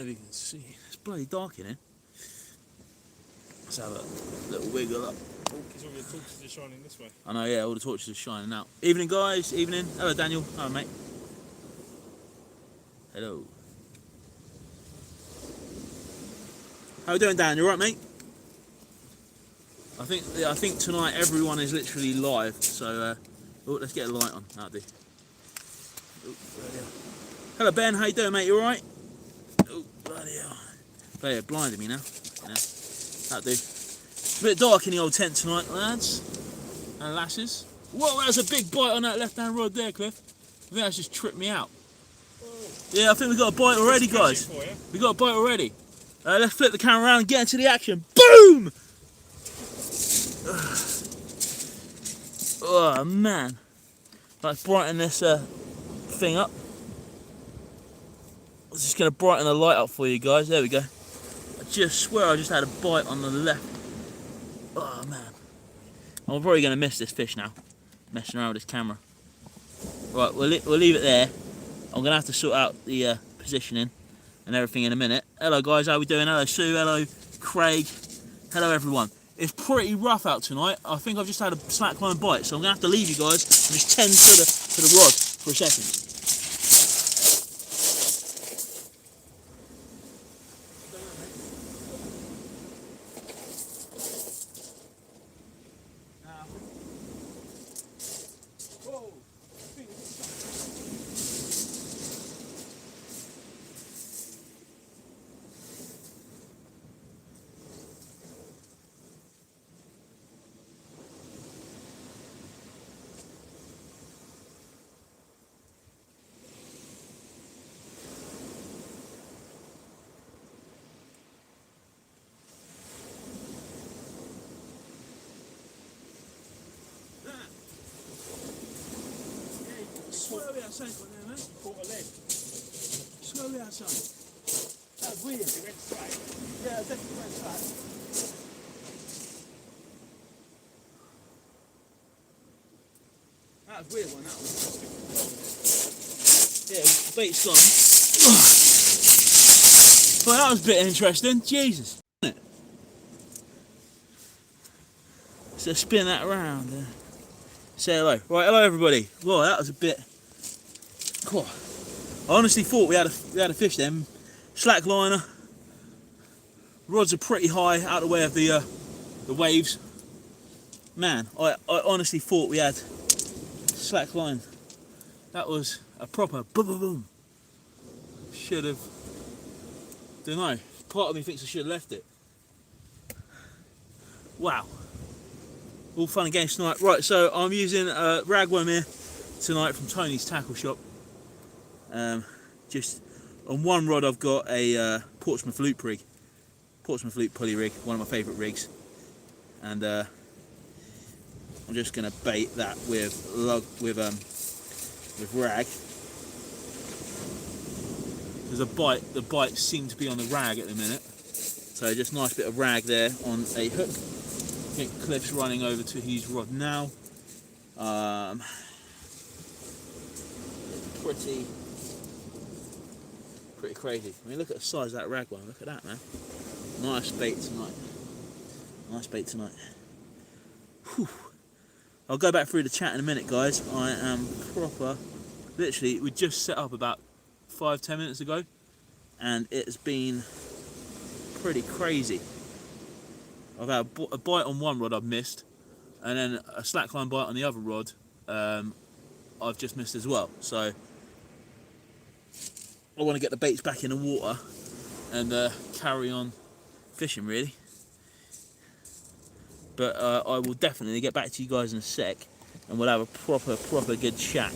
know if you can see. It's bloody dark in here. Let's have a little wiggle up. Because all your torches are shining this way. I know, yeah, all the torches are shining out. Evening, guys. Evening. Hello, Daniel. Hello, mate. Hello. How you doing, Dan? You alright, mate? I think tonight everyone is literally live. So, oh, let's get a light on. That'll do. Oh, bloody hell. Hello, Ben. How you doing, mate? You alright? Oh, bloody hell. Bloody hell, blinded me now. Yeah, that'll do. It's a bit dark in the old tent tonight, lads and lasses. Whoa, that's a big bite on that left-hand rod there, Cliff. I think that's just tripped me out. Whoa. Yeah, I think we've got a bite already, guys. We got a bite already. Let's flip the camera around and get into the action. Boom! Oh, man. Let's brighten this thing up. I'm just going to brighten the light up for you guys. There we go. I just swear I just had a bite on the left. Oh, man. I'm probably going to miss this fish now, messing around with this camera. Right, we'll leave it there. I'm going to have to sort out the positioning and everything in a minute. Hello, guys. How we doing? Hello, Sue. Hello, Craig. Hello, everyone. It's pretty rough out tonight. I think I've just had a slackline bite, so I'm going to have to leave you guys and just tend to the rod for a second. Slowly outside, man. You caught a leg. Slowly outside. That's weird. It went straight. Yeah, it definitely went straight. That was weird one, that one. Yeah, the bait's gone. Well, that was a bit interesting. Jesus. Isn't it? So spin that around. Say hello. Right, hello everybody. Well, that was a bit. Cool. I honestly thought we had a fish then. Slack liner. Rods are pretty high, out of the way of the waves. Man, I honestly thought we had slack line. That was a proper boom boom boom. Should have. Don't know. Part of me thinks I should have left it. Wow. All fun and games tonight. Right, so I'm using a ragworm here tonight from Tony's Tackle Shop. Just on one rod I've got a Portsmouth loop rig. Portsmouth loop pulley rig, one of my favourite rigs. And I'm just going to bait that with rag. There's the bite seems to be on the rag at the minute. So just nice bit of rag there on a hook. I think Cliff's running over to his rod now. Pretty crazy. I mean, look at the size of that ragworm. Look at that, man. Nice bait tonight. Nice bait tonight. Whew. I'll go back through the chat in a minute, guys. I am proper. Literally, we just set up about 5-10 minutes ago, and it's been pretty crazy. I've had a bite on one rod I've missed, and then a slackline bite on the other rod I've just missed as well. So I want to get the baits back in the water and carry on fishing, really. But I will definitely get back to you guys in a sec, and we'll have a proper good chat.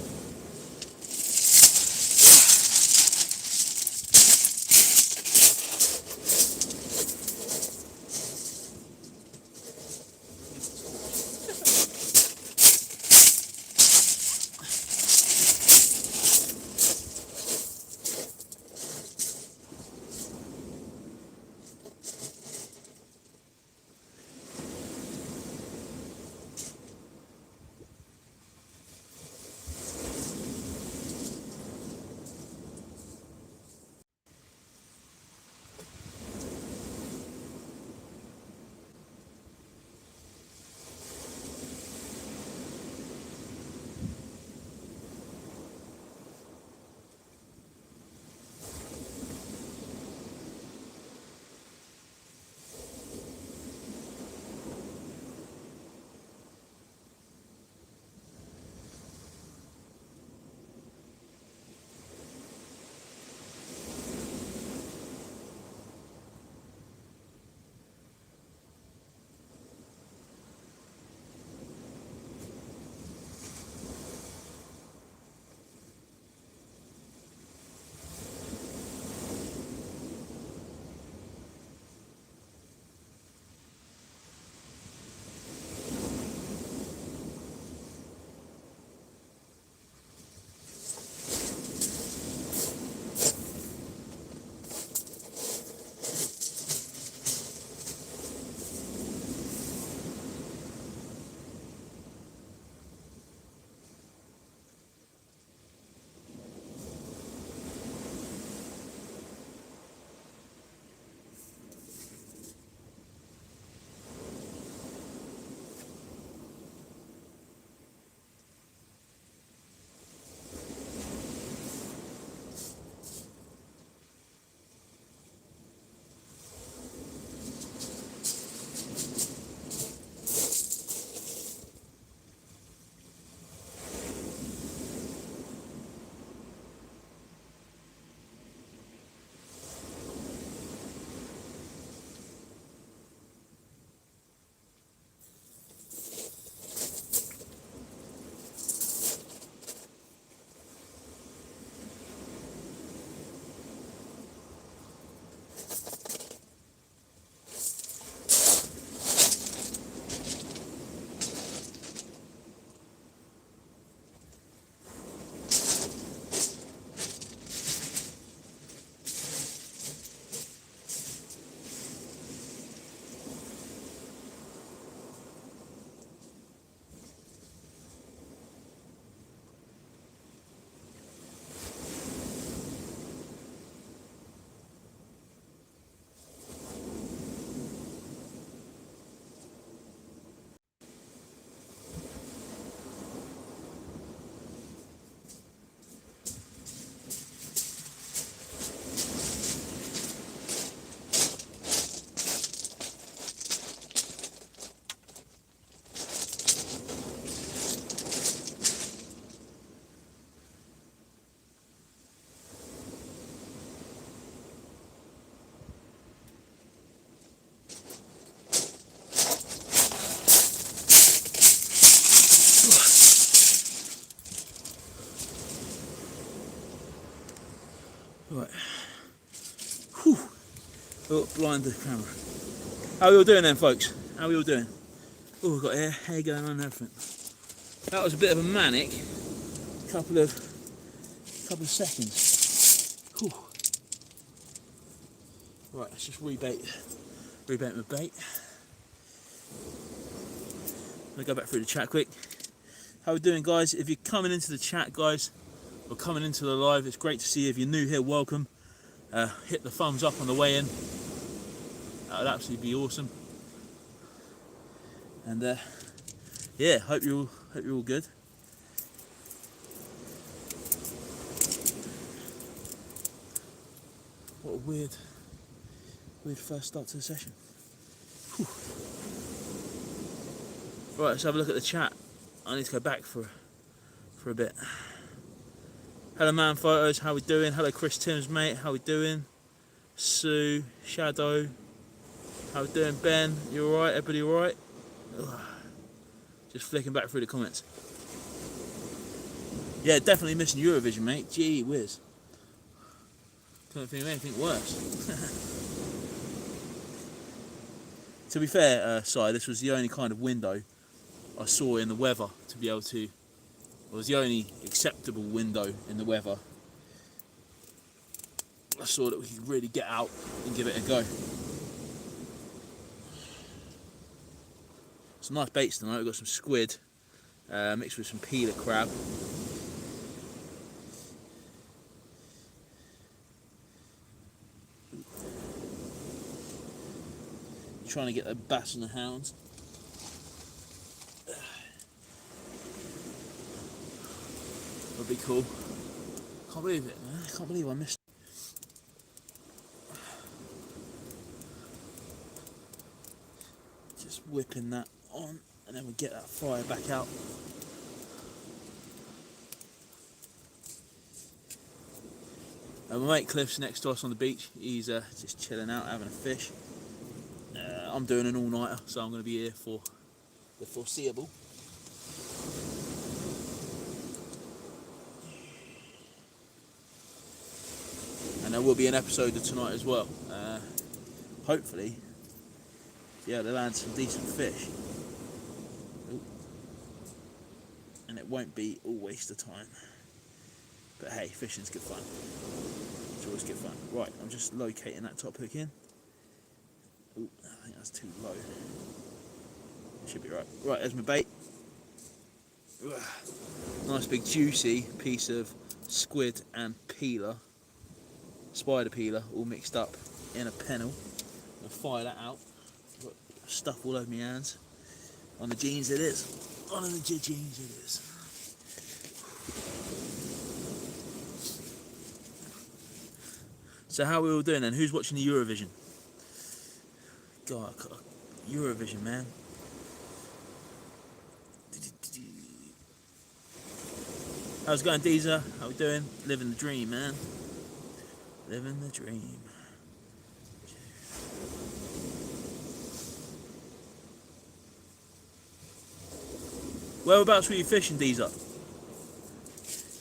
Oh, blind the camera. How are we all doing then, folks? How are we all doing? Oh, we've got hair going on and everything. That was a bit of a manic couple of seconds. Whew. Right, let's just rebait my bait. I'm gonna go back through the chat quick. How are we doing, guys? If you're coming into the chat, guys, or coming into the live, it's great to see you. If you're new here, welcome. Hit the thumbs up on the way in. That would absolutely be awesome. And yeah, hope you're all good. What a weird first start to the session. Whew. Right, let's have a look at the chat. I need to go back for a bit. Hello, Man Photos. How we doing? Hello, Chris Timms, mate. How we doing? Sue, Shadow. How we doing, Ben? You all right? Everybody all right? Ugh. Just flicking back through the comments. Yeah, definitely missing Eurovision, mate. Gee whiz. Couldn't think of anything worse. To be fair, Si, this was the only kind of window I saw in the weather to be able to. It was the only acceptable window in the weather I saw that we could really get out and give it a go. Some nice baits tonight. We've got some squid mixed with some peeler crab. Trying to get the bass and the hounds. Would be cool. Can't believe it, man. I can't believe I missed. Just whipping that on, and then we get that fire back out. And my mate Cliff's next to us on the beach. He's just chilling out, having a fish. I'm doing an all-nighter, so I'm going to be here for the foreseeable. And there will be an episode of tonight as well. Hopefully, yeah, to land some decent fish. Ooh. And it won't be all waste of time. But hey, fishing's good fun. It's always good fun. Right, I'm just locating that top hook in. Ooh, I think that's too low. Should be right. Right, there's my bait. Nice big juicy piece of squid and peeler. Spider peeler all mixed up in a pennel. I'll fire that out. Got stuff all over my hands. On the jeans it is. On the jeans it is. So how are we all doing then? Who's watching the Eurovision? God, Eurovision, man. How's it going, Deezer? How we doing? Living the dream, man. Living the dream. Whereabouts were you fishing, Deezer?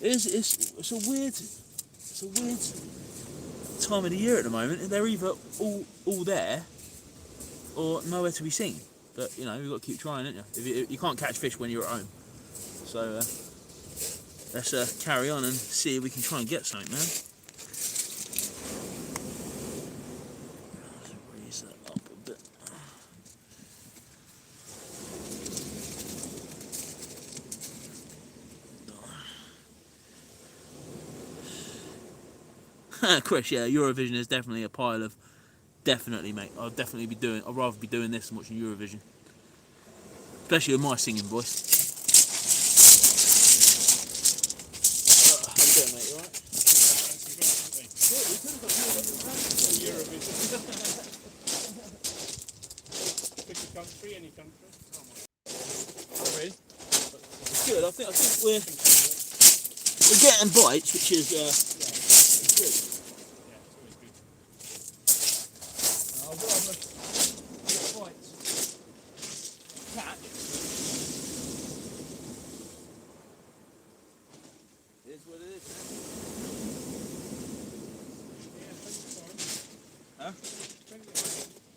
It's a weird time of the year at the moment. They're either all there or nowhere to be seen. But you know, you've got to keep trying, haven't you? You can't catch fish when you're at home. So let's carry on and see if we can try and get something, man. Let's raise that up a bit. Chris, yeah, Eurovision is definitely a pile of. Definitely, mate. I'd rather be doing this than watching Eurovision. Especially with my singing voice. How you doing, mate? You alright? Eurovision. Pick a country, any country. Really? It's good. I think we're getting bites, which is good.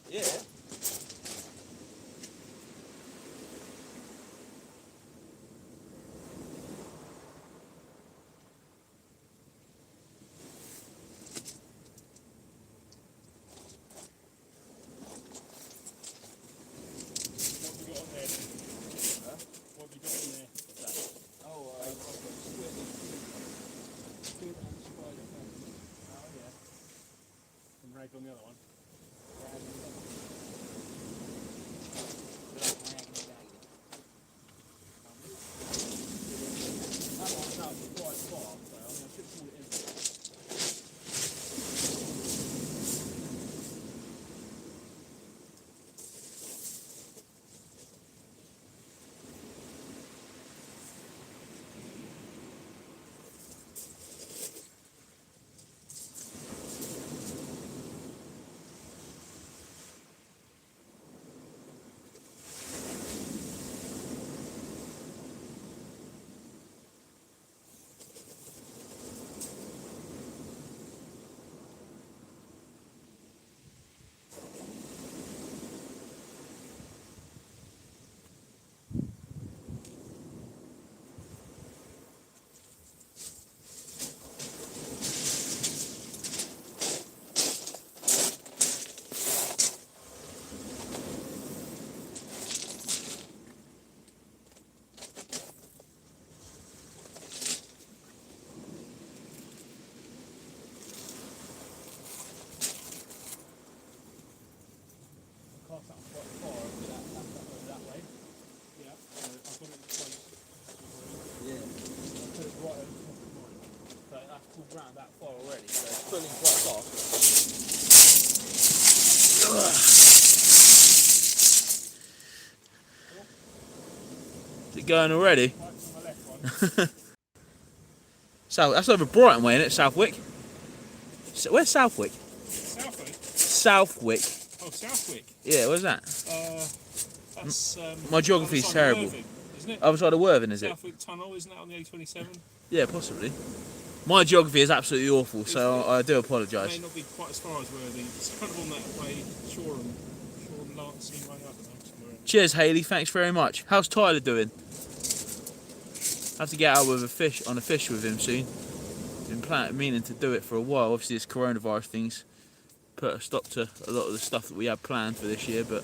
Yeah. What have you got on there? Oh, I've got squid and spider. Oh yeah. And rag on the other one. That one's out quite far, so I mean I should pull it in. Cast that quite far over that way. Yeah. So I've got it close. Yeah. I put it right over the top of mine. So that's pulled round that far already, so it's pulling quite fast. Is it going already? Right to my left one. So that's over Brighton way, isn't it? Southwick. So, where's Southwick? Southwick? Southwick. Oh, Southwick. Yeah, where's that? That's My geography's other side of terrible. Worthing, isn't it? Other side of Worthing, is it? Southwick Tunnel, isn't that on the A27? Yeah, possibly. My geography is absolutely awful, so I do It apologise. may not be quite as far as Worthing. It's kind of on that way, Shoreham, Lancing way, I don't know, somewhere in. Cheers, Hayley. Thanks very much. How's Tyler doing? Have to get out with a fish with him soon. Been meaning to do it for a while. Obviously, this coronavirus thing's put a stop to a lot of the stuff that we had planned for this year, but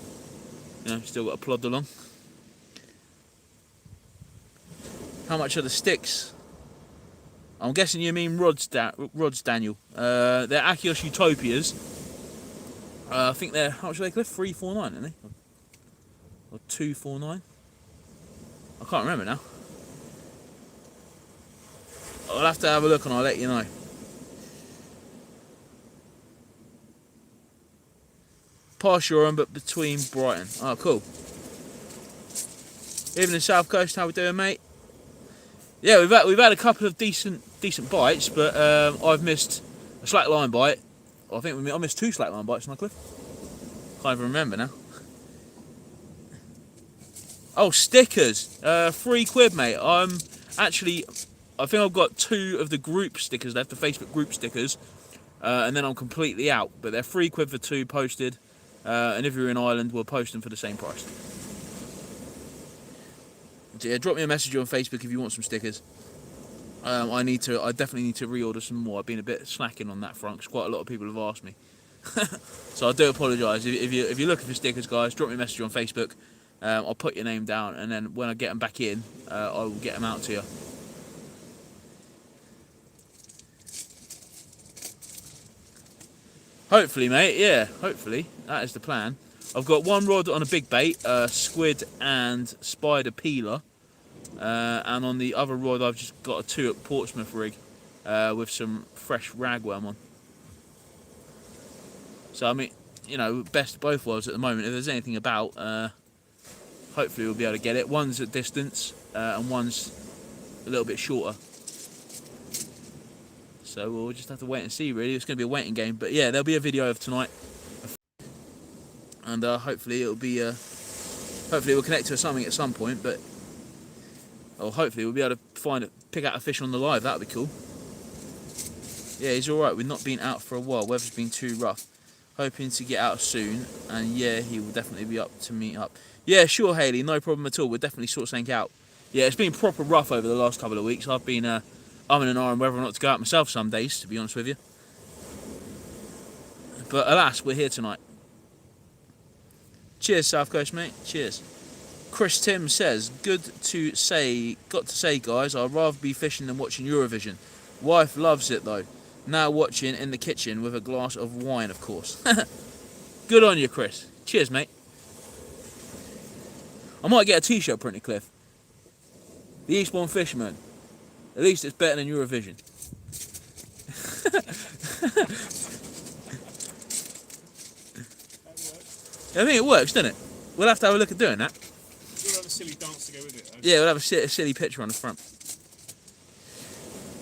you know, still got to plod along. How much are the sticks? I'm guessing you mean rods, Daniel. They're Akios Utopias. I think they're, how much are they, Cliff? 349, aren't they? Or 249? I can't remember now. I'll have to have a look and I'll let you know. Past Shoreham, but between Brighton. Oh, cool. Evening, South Coast. How we doing, mate? Yeah, we've had a couple of decent bites, but I've missed a slackline bite. I think I missed 2 slackline bites, my Cliff. Can't even remember now. Oh, stickers. £3, mate. I think I've got 2 of the group stickers left, the Facebook group stickers, and then I'm completely out. But they're £3 for 2 posted, and if you're in Ireland, we'll post them for the same price. So yeah, drop me a message on Facebook if you want some stickers. I definitely need to reorder some more. I've been a bit slacking on that front because quite a lot of people have asked me. So I do apologise. If you're looking for stickers, guys, drop me a message on Facebook. I'll put your name down, and then when I get them back in, I will get them out to you. Hopefully, mate. Yeah, hopefully. That is the plan. I've got 1 rod on a big bait, squid and spider peeler. And on the other rod, I've just got a 2 at Portsmouth rig with some fresh ragworm on. So, I mean, you know, best of both worlds at the moment. If there's anything about, hopefully we'll be able to get it. One's at distance and one's a little bit shorter. So we'll just have to wait and see, really. It's going to be a waiting game. But yeah, there'll be a video of tonight. And hopefully it'll be, hopefully we'll connect to something at some point. But, or hopefully we'll be able to pick out a fish on the live. That would be cool. Yeah, he's alright. We've not been out for a while. Weather's been too rough. Hoping to get out soon, and yeah, he will definitely be up to meet up. Yeah, sure, Haley, no problem at all. We'll definitely sort something out. Yeah, it's been proper rough over the last couple of weeks. I've been I'm in an iron whether or not to go out myself some days, to be honest with you. But alas, we're here tonight. Cheers, South Coast, mate. Cheers. Chris Tim says, got to say, guys, I'd rather be fishing than watching Eurovision. Wife loves it, though. Now watching in the kitchen with a glass of wine, of course. Good on you, Chris. Cheers, mate. I might get a t-shirt printed, Cliff. The Eastbourne Fisherman. At least it's better than Eurovision. I think it works, doesn't it? We'll have to have a look at doing that. We'll have a silly dance to go with it, though. Yeah, we'll have a silly picture on the front.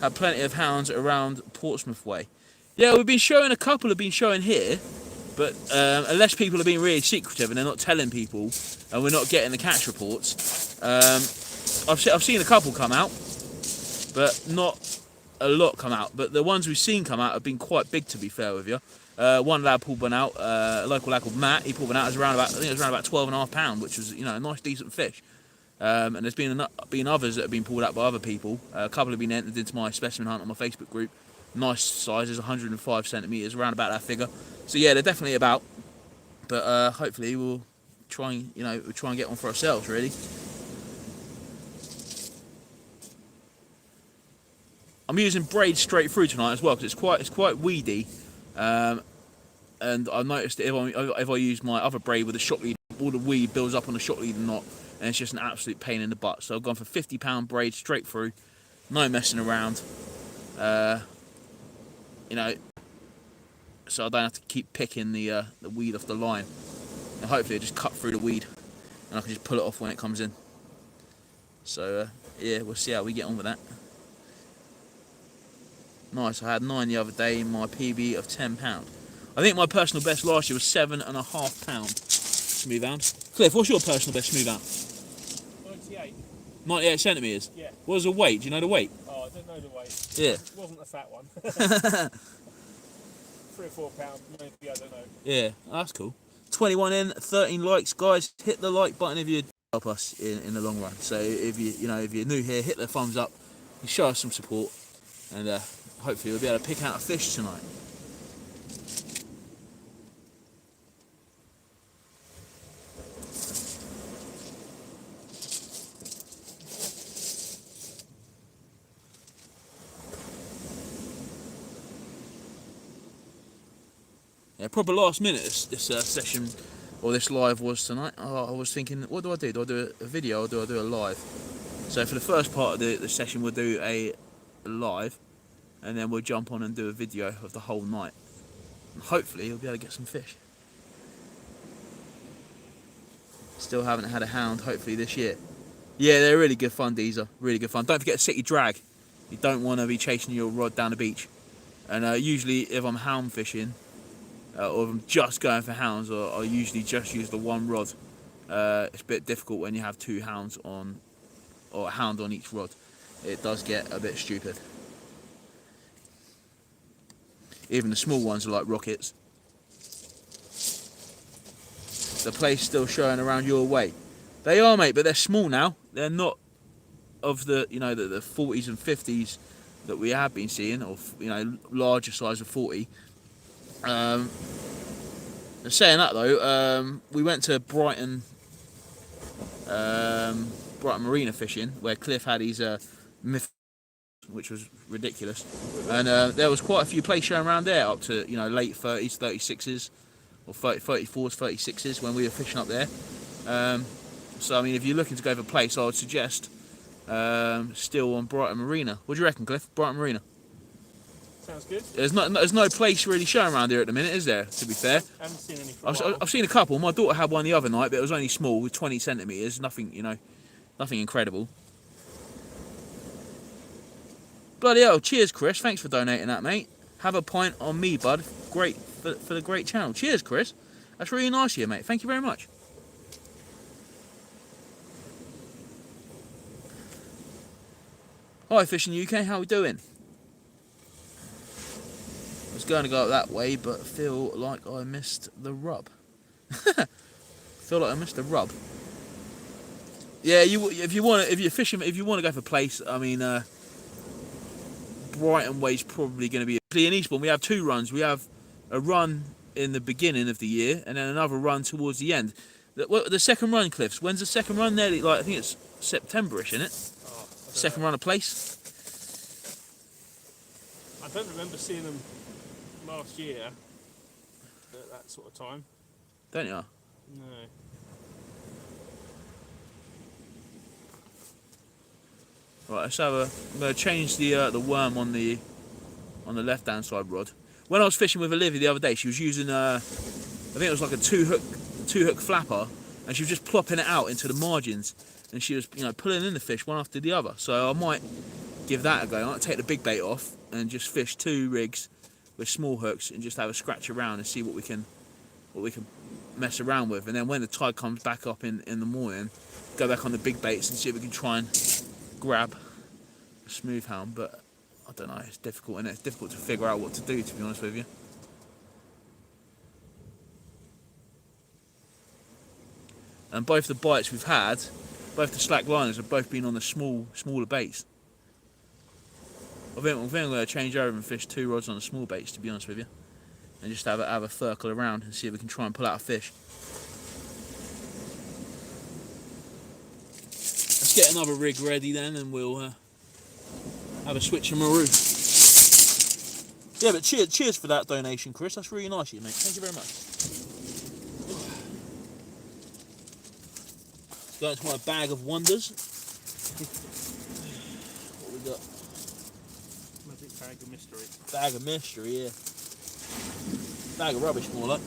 Had plenty of hounds around Portsmouth way. Yeah, we've been showing, a couple have been showing here, but unless people are being really secretive and they're not telling people, and we're not getting the catch reports, I've seen a couple come out, but not a lot come out. But the ones we've seen come out have been quite big, to be fair with you. One lad pulled one out, a local lad called Matt. He pulled one out. It was around about, I think it was around about 12.5 pound, which was, you know, a nice decent fish. And there's been others that have been pulled out by other people. A couple have been entered into my specimen hunt on my Facebook group. Nice sizes, 105 centimeters, around about that figure. So yeah, they're definitely about. But hopefully we'll try and get one for ourselves, really. I'm using braid straight through tonight as well because it's quite weedy. And I've noticed that if I use my other braid with a shock lead, all the weed builds up on the shock lead knot, and it's just an absolute pain in the butt. So I've gone for 50-pound braid straight through, no messing around. You know, so I don't have to keep picking the weed off the line. And hopefully, I just cut through the weed, and I can just pull it off when it comes in. So yeah, we'll see how we get on with that. Nice. I had 9 the other day in my PB of £10. I think my personal best last year was £7.5 smooth hound. Cliff, what's your personal best smooth hound? 98. 98 centimetres? Yeah. What was the weight? Do you know the weight? Oh, I don't know the weight. Yeah. It wasn't a fat one. 3 or 4 pounds, maybe, I don't know. Yeah, that's cool. 21 in, 13 likes, guys. Hit the like button if you help us in the long run. So if you're new here, hit the thumbs up. Show us some support, and hopefully we'll be able to pick out a fish tonight. Yeah, proper last minute this session or this live was tonight. Oh, I was thinking, what do I do? Do I do a video or do I do a live? So for the first part of the session, we'll do a live, and then we'll jump on and do a video of the whole night. And hopefully you'll be able to get some fish. Still haven't had a hound, hopefully this year. Yeah, they're really good fun, these are really good fun. Don't forget to set your drag. You don't want to be chasing your rod down the beach. And usually if I'm hound fishing, or if I'm just going for hounds, I usually just use the one rod. It's a bit difficult when you have 2 hounds on, or a hound on each rod. It does get a bit stupid. Even the small ones are like rockets. The place still showing around your way. They are, mate, but they're small now. They're not of the, the 40s and 50s that we have been seeing, or larger size of 40. Saying that though, we went to Brighton Marina fishing, where Cliff had his myth, which was ridiculous, and there was quite a few places showing around there up to late 30s, 36s, or 34s, 36s when we were fishing up there. So I mean, if you're looking to go for a place, I would suggest still on Brighton Marina. What do you reckon, Cliff? Brighton Marina. Sounds good. There's no place really showing around here at the minute, is there? To be fair, I haven't seen any for a while. I've seen a couple. My daughter had one the other night, but it was only small, with 20 centimetres. Nothing, nothing incredible. Bloody hell! Cheers, Chris. Thanks for donating that, mate. Have a pint on me, bud. Great for the great channel. Cheers, Chris. That's really nice of you, mate. Thank you very much. Hi, Fishing UK. How we doing? was going to go up that way, but feel like I missed the rub. Feel like I missed the rub. Yeah, if you're fishing, if you want to go for place, I mean, Brighton Way's probably going to be. In Eastbourne, we have 2 runs. We have a run in the beginning of the year, and then another run towards the end. The second run, Cliffs. When's the second run? Nearly, like, I think it's Septemberish, isn't it? Oh, Second run of place. I don't remember seeing them last year at that sort of time. Don't you? No. Right, let's have a. I'm going to change the worm on the left hand side rod. When I was fishing with Olivia the other day, she was using I think it was like a two hook flapper, and she was just plopping it out into the margins, and she was pulling in the fish one after the other. So I might give that a go. I might take the big bait off and just fish 2 rigs with small hooks and just have a scratch around and see what we can mess around with. And then when the tide comes back up in the morning, go back on the big baits and see if we can try and grab a smooth hound. But I don't know, it's difficult, and it's difficult to figure out what to do, to be honest with you. And both the bites we've had, both the slack liners have both been on the smaller baits. I think I'm going to change over and fish 2 rods on the small baits, to be honest with you, and just have a circle around and see if we can try and pull out a fish. Let's get another rig ready then, and we'll have a switcheroo. Yeah, but cheers for that donation, Chris. That's really nice of you, mate. Thank you very much. Going to my bag of wonders. What we got? Magic bag of mystery. Bag of mystery, yeah. Bag of rubbish, more like.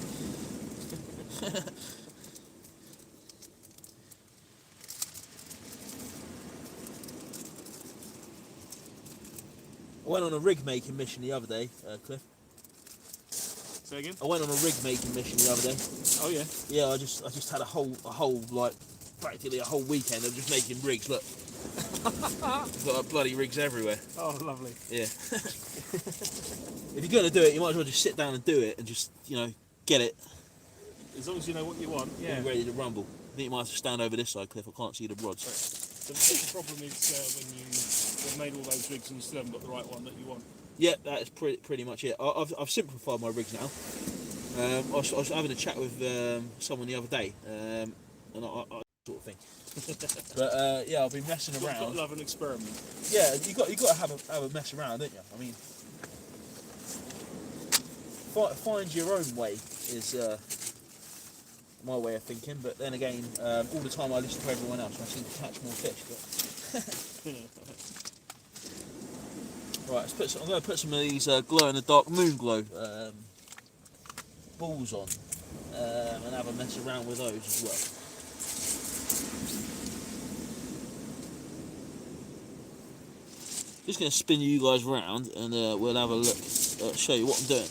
I went on a rig making mission the other day, Cliff. Say again? I went on a rig making mission the other day. Oh yeah. Yeah, I just had a whole like practically a whole weekend of just making rigs. Look, got like bloody rigs everywhere. Oh, lovely. Yeah. If you're gonna do it, you might as well just sit down and do it, and just get it. As long as you know what you want. Yeah. Be ready to rumble. I think you might have to stand over this side, Cliff. I can't see the rods. The problem is when you've made all those rigs and you still haven't got the right one that you want. Yeah, that is pretty much it. I've simplified my rigs now. I was having a chat with someone the other day, and I sort of thing. But yeah, I've been messing around. You've got to love an experiment. Yeah, you got to have a mess around, don't you? I mean, find your own way is my way of thinking. But then again, all the time I listen to everyone else, I seem to catch more fish. But right, I'm going to put some of these glow in the dark moon glow balls on, and have a mess around with those as well. Just going to spin you guys around, and we'll have a look, show you what I'm doing.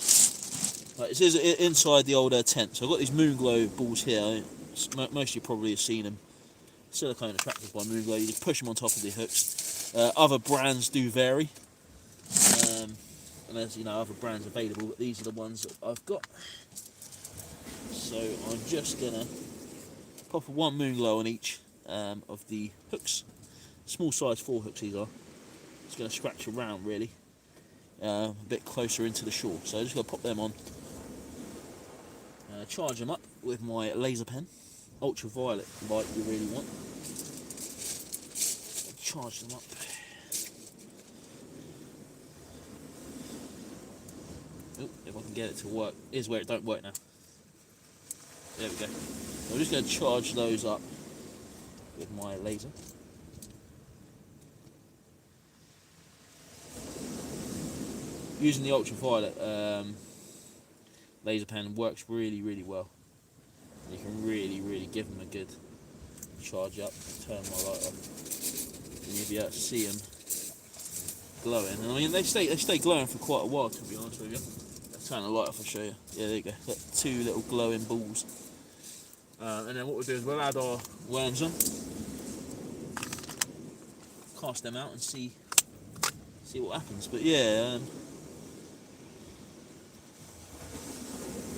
Right, this is inside the old tent. So I've got these moon glow balls here. Most of you probably have seen them. Silicone attractors by moon glow. You just push them on top of the hooks. Other brands do vary, and there's other brands available, but these are the ones that I've got. So I'm just gonna pop 1 moon glow on each of the hooks. Small size 4 hooks these are. Just gonna scratch around really, a bit closer into the shore. So I'm just gonna pop them on. Charge them up with my laser pen, ultraviolet light you really want. Charge them up. Oh, if I can get it to work. Here's where it don't work now. There we go. So I'm just going to charge those up with my laser. Using the ultraviolet laser pen works really well. You can really give them a good charge up. Turn my light off, and you'll be able to see them glowing. And I mean, they stay glowing for quite a while, to be honest with you. Let's turn the light off and show you. Yeah, there you go. Got 2 little glowing balls. And then what we'll do is we'll add our worms on, cast them out, and see what happens. But yeah.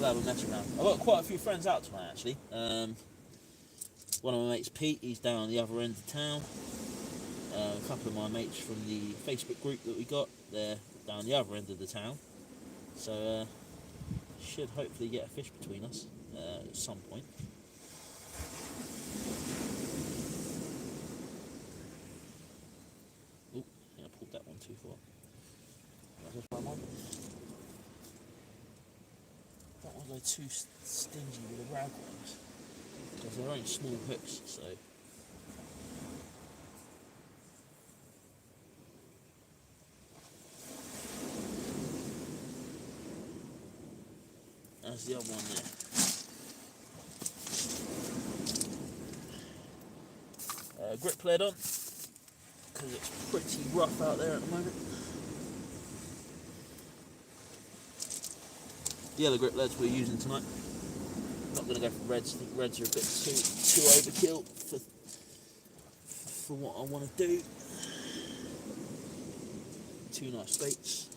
we'll have a mess around. I've got quite a few friends out tonight actually. One of my mates, Pete, he's down on the other end of town. A couple of my mates from the Facebook group that we got, they're down the other end of the town. So should hopefully get a fish between us at some point. Oh, I pulled that one too far. That's my one. Don't want to go too stingy with the rag ones because they're only small hooks. So. There's the other one there. Grip lead on, because it's pretty rough out there at the moment. The other grip leads we're using tonight. Not going to go for reds. I think reds are a bit too overkill for what I want to do. Two nice baits.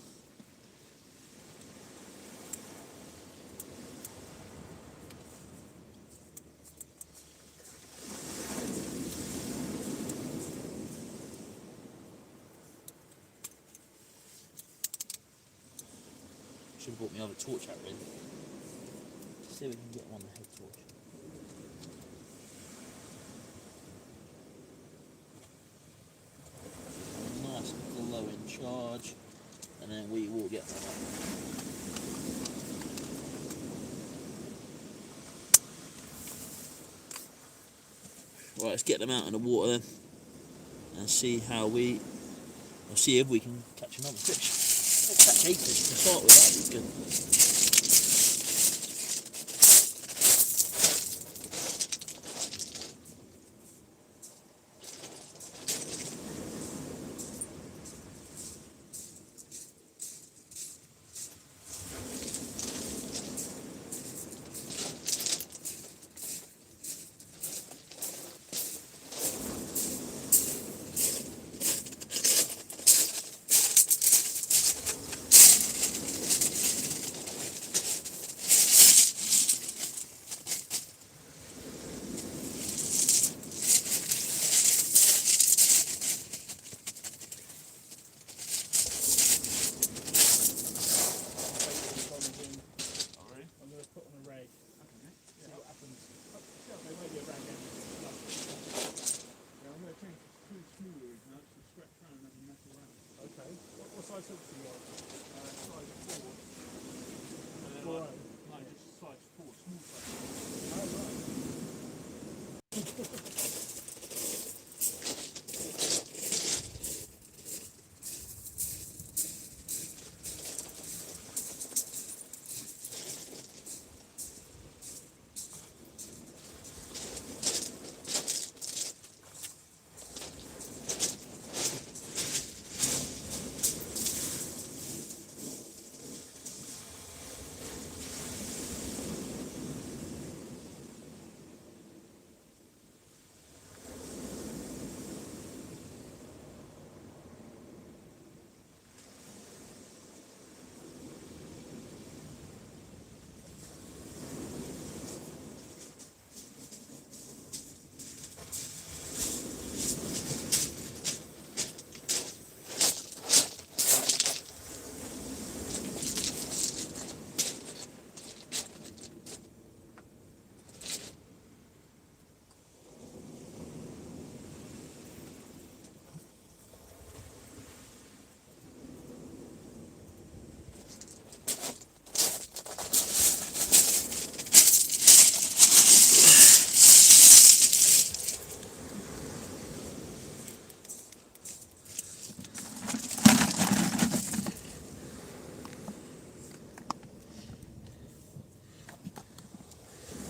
Should have brought my other torch out really. See if we can get him on the head torch. Nice glowing charge, and then we will get them up. Right, let's get them out in the water then, and see if we can catch another fish. Let's catch 8 fish to start with, that'd be good.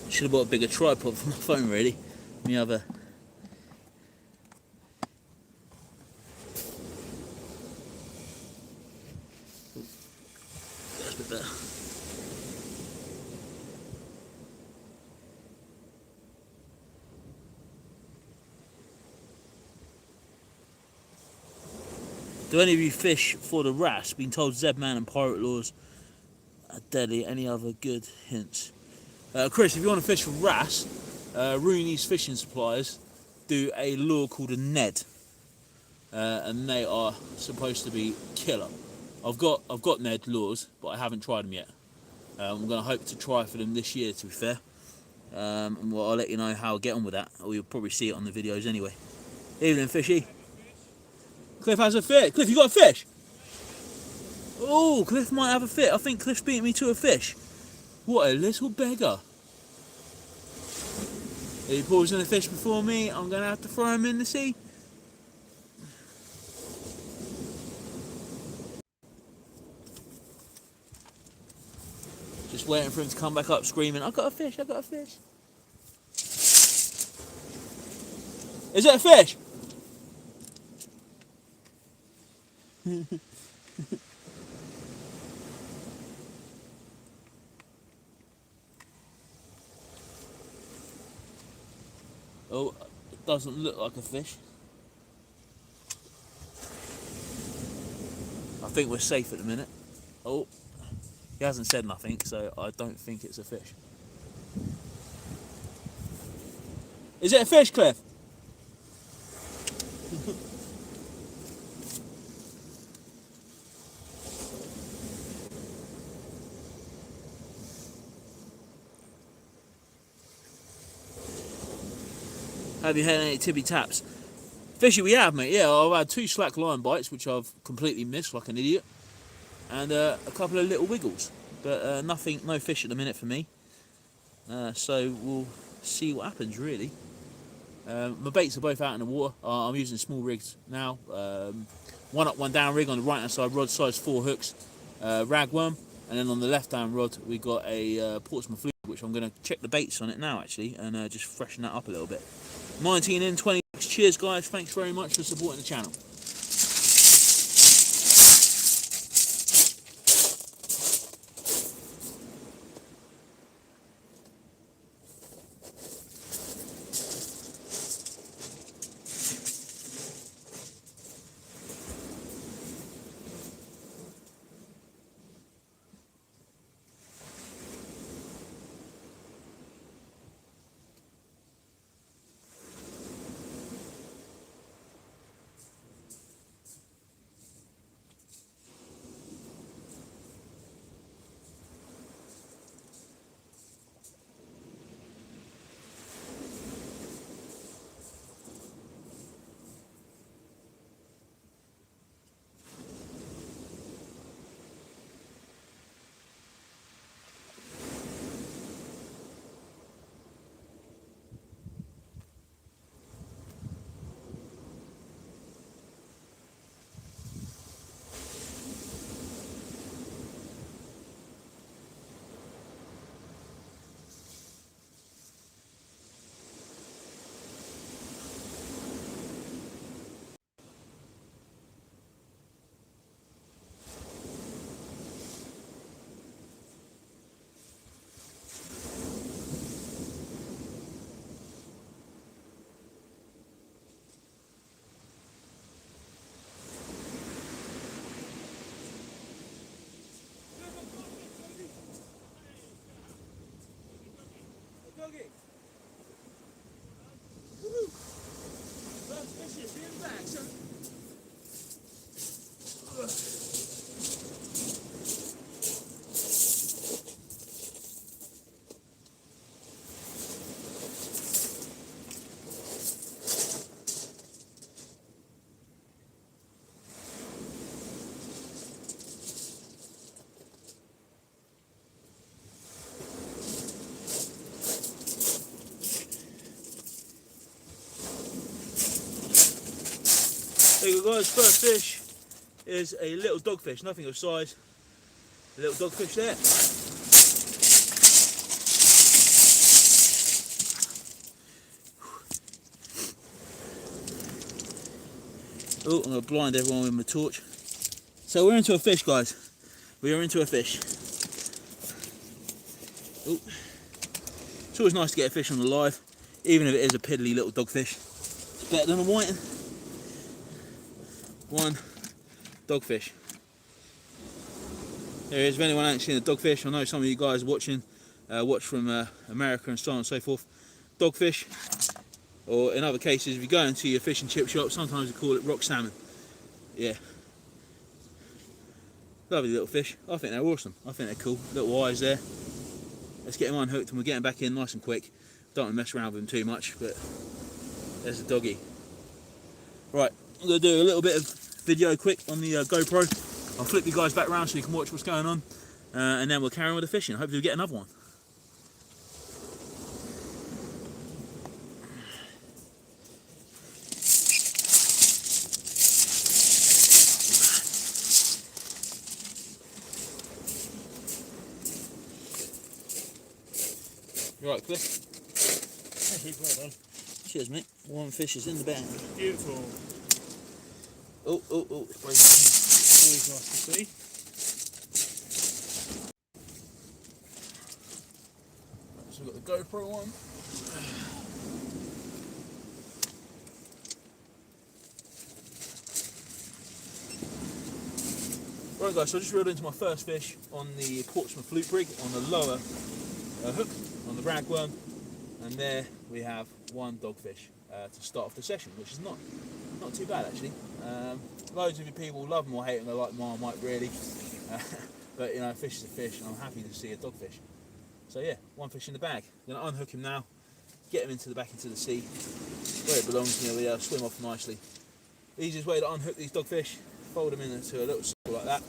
Should have bought a bigger tripod for my phone really. Me other. That's a bit better. Do any of you fish for the wrasse? Been told Zebman and Pirate Laws Deadly. Any other good hints? Chris, if you want to fish for wrasse, Rooney's Fishing Supplies do a lure called a Ned, and they are supposed to be killer. I've got Ned lures, but I haven't tried them yet. I'm going to hope to try for them this year, to be fair. And well, I'll let you know how I get on with that, or you'll probably see it on the videos anyway. Evening, fishy. Cliff has a fish. Cliff, you got a fish? Oh, Cliff might have a fish. I think Cliff's beating me to a fish. What a little beggar. He pulls in a fish before me. I'm going to have to throw him in the sea. Just waiting for him to come back up screaming, "I got a fish, I got a fish." Is it a fish? Oh, it doesn't look like a fish. I think we're safe at the minute. Oh, he hasn't said nothing, so I don't think it's a fish. Is it a fish, Cliff? Have you had any tippy taps? Fishy we have, mate. Yeah, I've had 2 slack line bites, which I've completely missed like an idiot, and a couple of little wiggles, but nothing, no fish at the minute for me. So we'll see what happens, really. My baits are both out in the water. I'm using small rigs now. 1 up, 1 down rig on the right hand side rod, size 4 hooks, ragworm, and then on the left hand rod we got a Portsmouth fluke, which I'm going to check the baits on it now actually, and just freshen that up a little bit. 19 in, 20. Cheers guys, thanks very much for supporting the channel. There you go guys, first fish is a little dogfish, nothing of size. A little dogfish there. Oh, I'm going to blind everyone with my torch. So we're into a fish guys, we are into a fish. Oh. It's always nice to get a fish on the live, even if it is a piddly little dogfish. It's better than a whiting. One dogfish. There is. If anyone ain't seen a dogfish, I know some of you guys watching, watch from America and so on and so forth. Dogfish, or in other cases, if you go into your fish and chip shop, sometimes they call it rock salmon. Yeah. Lovely little fish. I think they're awesome. I think they're cool. Little eyes there. Let's get them unhooked and we're getting back in nice and quick. Don't want to mess around with them too much, but there's a doggy. Right, I'm going to do a little bit of video quick on the GoPro. I'll flip you guys back around so you can watch what's going on, and then we'll carry on with the fishing. Hopefully we'll get another one. You right, Cliff? Well done. Cheers, mate. One fish is in the bag. Beautiful. Oh. Always nice to see. So we've got the GoPro on. Right guys, so I just reeled into my first fish on the Portsmouth loop rig on the lower hook on the ragworm, and there we have one dogfish to start off the session, which is not too bad actually. Loads of you people love them or hate them, they like Marmite really, but you know, fish is a fish, and I'm happy to see a dogfish. So yeah, one fish in the bag. I'm going to unhook him now, get him back into the sea where it belongs, and he'll swim off nicely. The easiest way to unhook these dogfish: fold them into a little circle like that,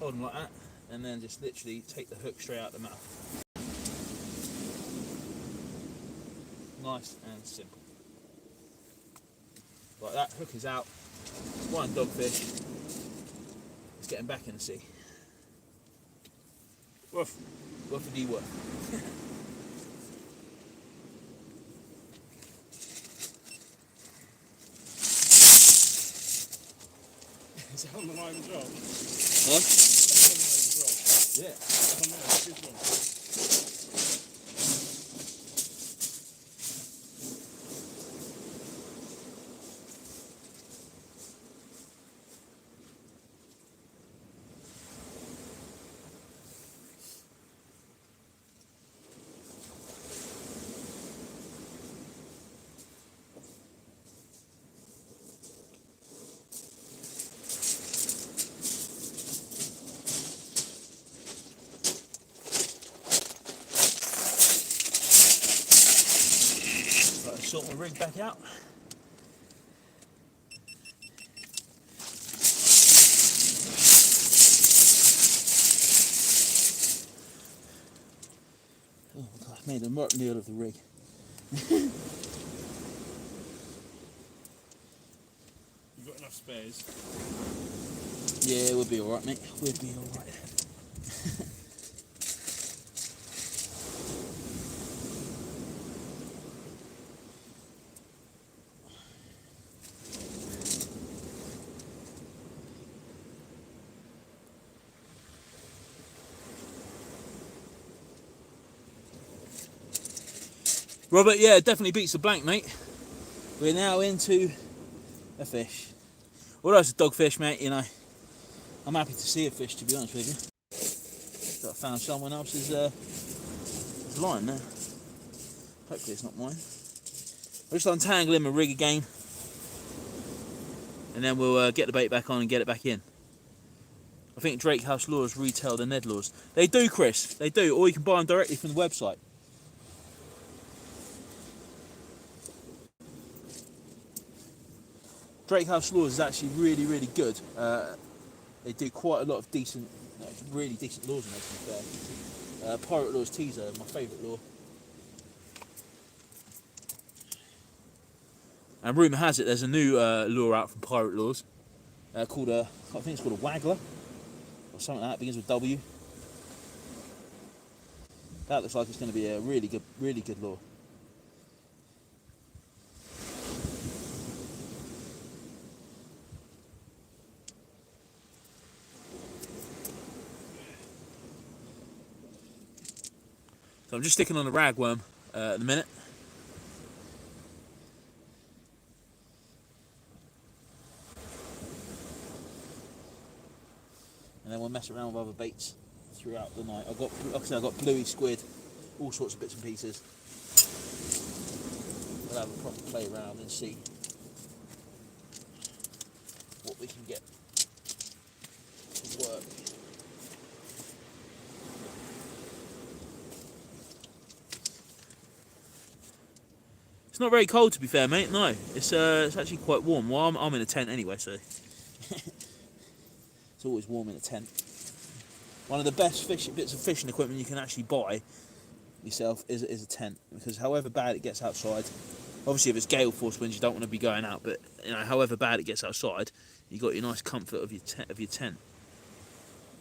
hold them like that, and then just literally take the hook straight out the mouth. Nice and simple. Like that, hook is out. One dogfish. Let's get him back in the sea. Woof. Woofity woof. Is it on the line as well? Huh? It's on the line as well. Yeah. It's on there. Good one. Sort my rig back out. Oh God, I made a mark meal of the rig. You've got enough spares. Yeah, we'll be alright, mate. We'll be alright. Robert, yeah, definitely beats the blank, mate. We're now into a fish. Although it's a dogfish, mate, you know, I'm happy to see a fish, to be honest with you. But I found someone else's line there. Hopefully it's not mine. I'll just untangle him a rig again, and then we'll get the bait back on and get it back in. I think Drake House Lures retail the Ned Lures. They do, Chris, they do, or you can buy them directly from the website. Drake House Lures is actually really, really good. They do quite a lot of decent, really decent lures in there, to be fair. Pirate Lures Teaser, my favourite lure. And rumour has it there's a new lure out from Pirate Lures called I think it's called a Waggler or something like that. Begins with W. That looks like it's going to be a really good lure. So I'm just sticking on the ragworm at the minute. and then we'll mess around with other baits throughout the night. Like I said, I've got bluey, squid, all sorts of bits and pieces. We'll have a proper play around and see what we can get to work. It's not very cold, to be fair, mate. No, it's actually quite warm. Well, I'm in a tent anyway, so it's always warm in a tent. One of the best bits of fishing equipment you can actually buy yourself is a tent, because however bad it gets outside, obviously if it's gale force winds you don't want to be going out, but you know, however bad it gets outside, you got your nice comfort of your tent.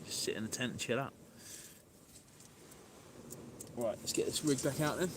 Just sit in the tent and chill out. Right, let's get this rig back out then.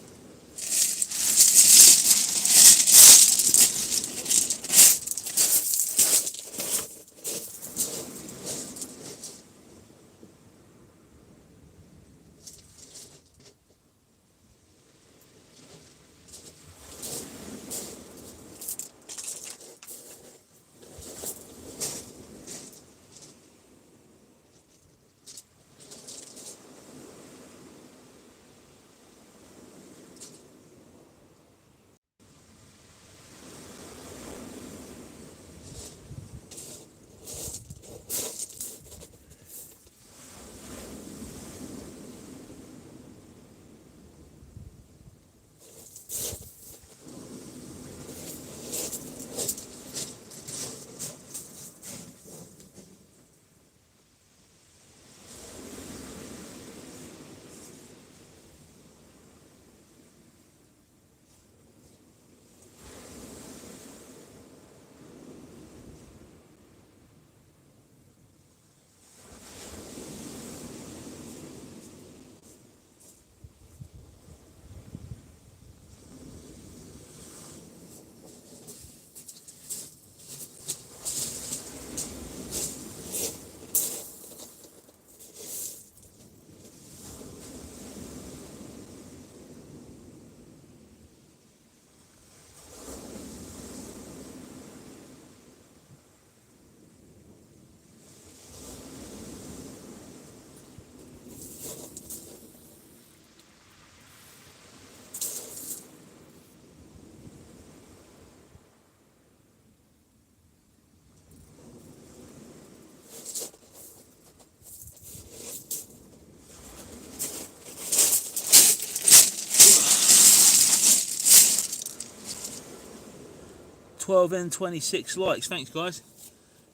12 and 26 likes. Thanks, guys.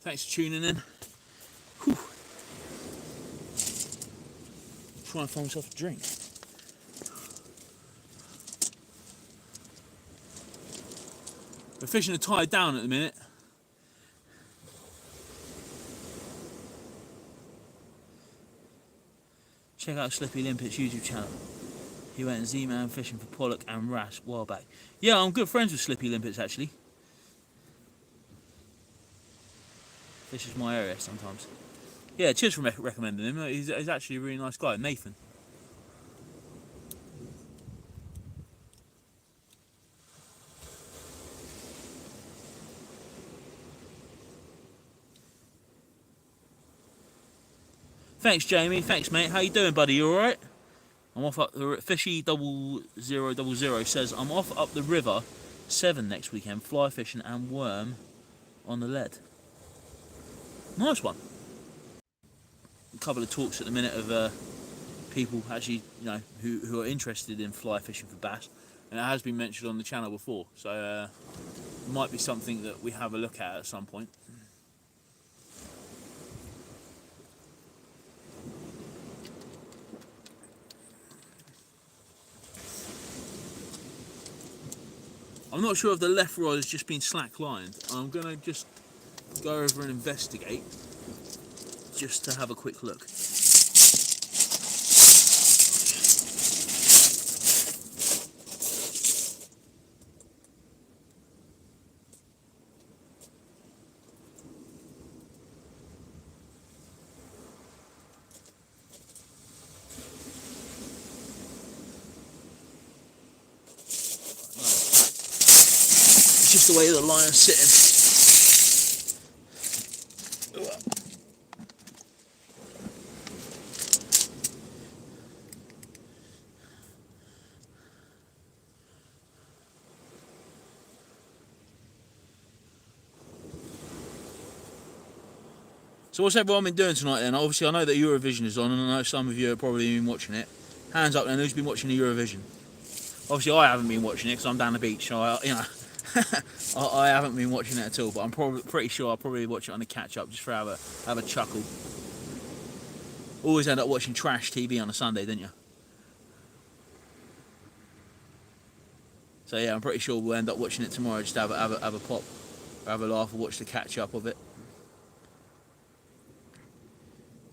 Thanks for tuning in. Whew. Try and find myself a drink. The fishing are tied down at the minute. Check out Slippy Limpet's YouTube channel. He went Z-Man fishing for pollock and wrasse a while back. Yeah, I'm good friends with Slippy Limpets actually. Fishes my area sometimes. Yeah, cheers for recommending him. He's actually a really nice guy, Nathan. Thanks, Jamie. Thanks, mate. How you doing, buddy? You all right? I'm off up the Fishy 0000 says I'm off up the river 7 next weekend, fly fishing and worm on the lead. Nice one. A couple of talks at the minute of people actually, you know, who are interested in fly fishing for bass, and it has been mentioned on the channel before, so it might be something that we have a look at some point. I'm not sure if the left rod has just been slack lined. I'm going to just go over and investigate just to have a quick look. Just the way the line's sitting. So what's everyone been doing tonight then? Obviously I know that Eurovision is on, and I know some of you have probably been watching it. Hands up then, who's been watching the Eurovision? Obviously I haven't been watching it because I'm down the beach, so I haven't been watching it at all, but I'm pretty sure I'll probably watch it on the catch up just for have a chuckle. Always end up watching trash TV on a Sunday, didn't you? So yeah, I'm pretty sure we'll end up watching it tomorrow, just have a pop, have a laugh, or watch the catch up of it.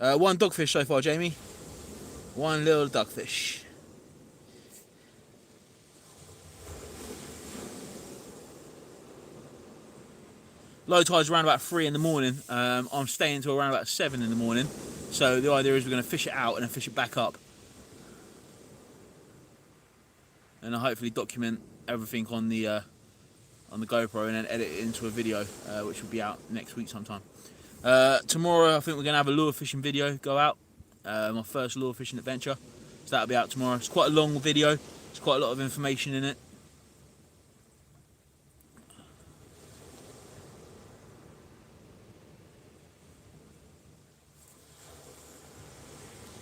One dogfish so far, Jamie. One little dogfish. Low tide's around about 3 in the morning. I'm staying till around about 7 in the morning. So the idea is we're going to fish it out and then fish it back up. And I'll hopefully document everything on the GoPro and then edit it into a video, which will be out next week sometime. Tomorrow I think we're going to have a lure fishing video go out. My first lure fishing adventure. So that'll be out tomorrow. It's quite a long video. There's quite a lot of information in it.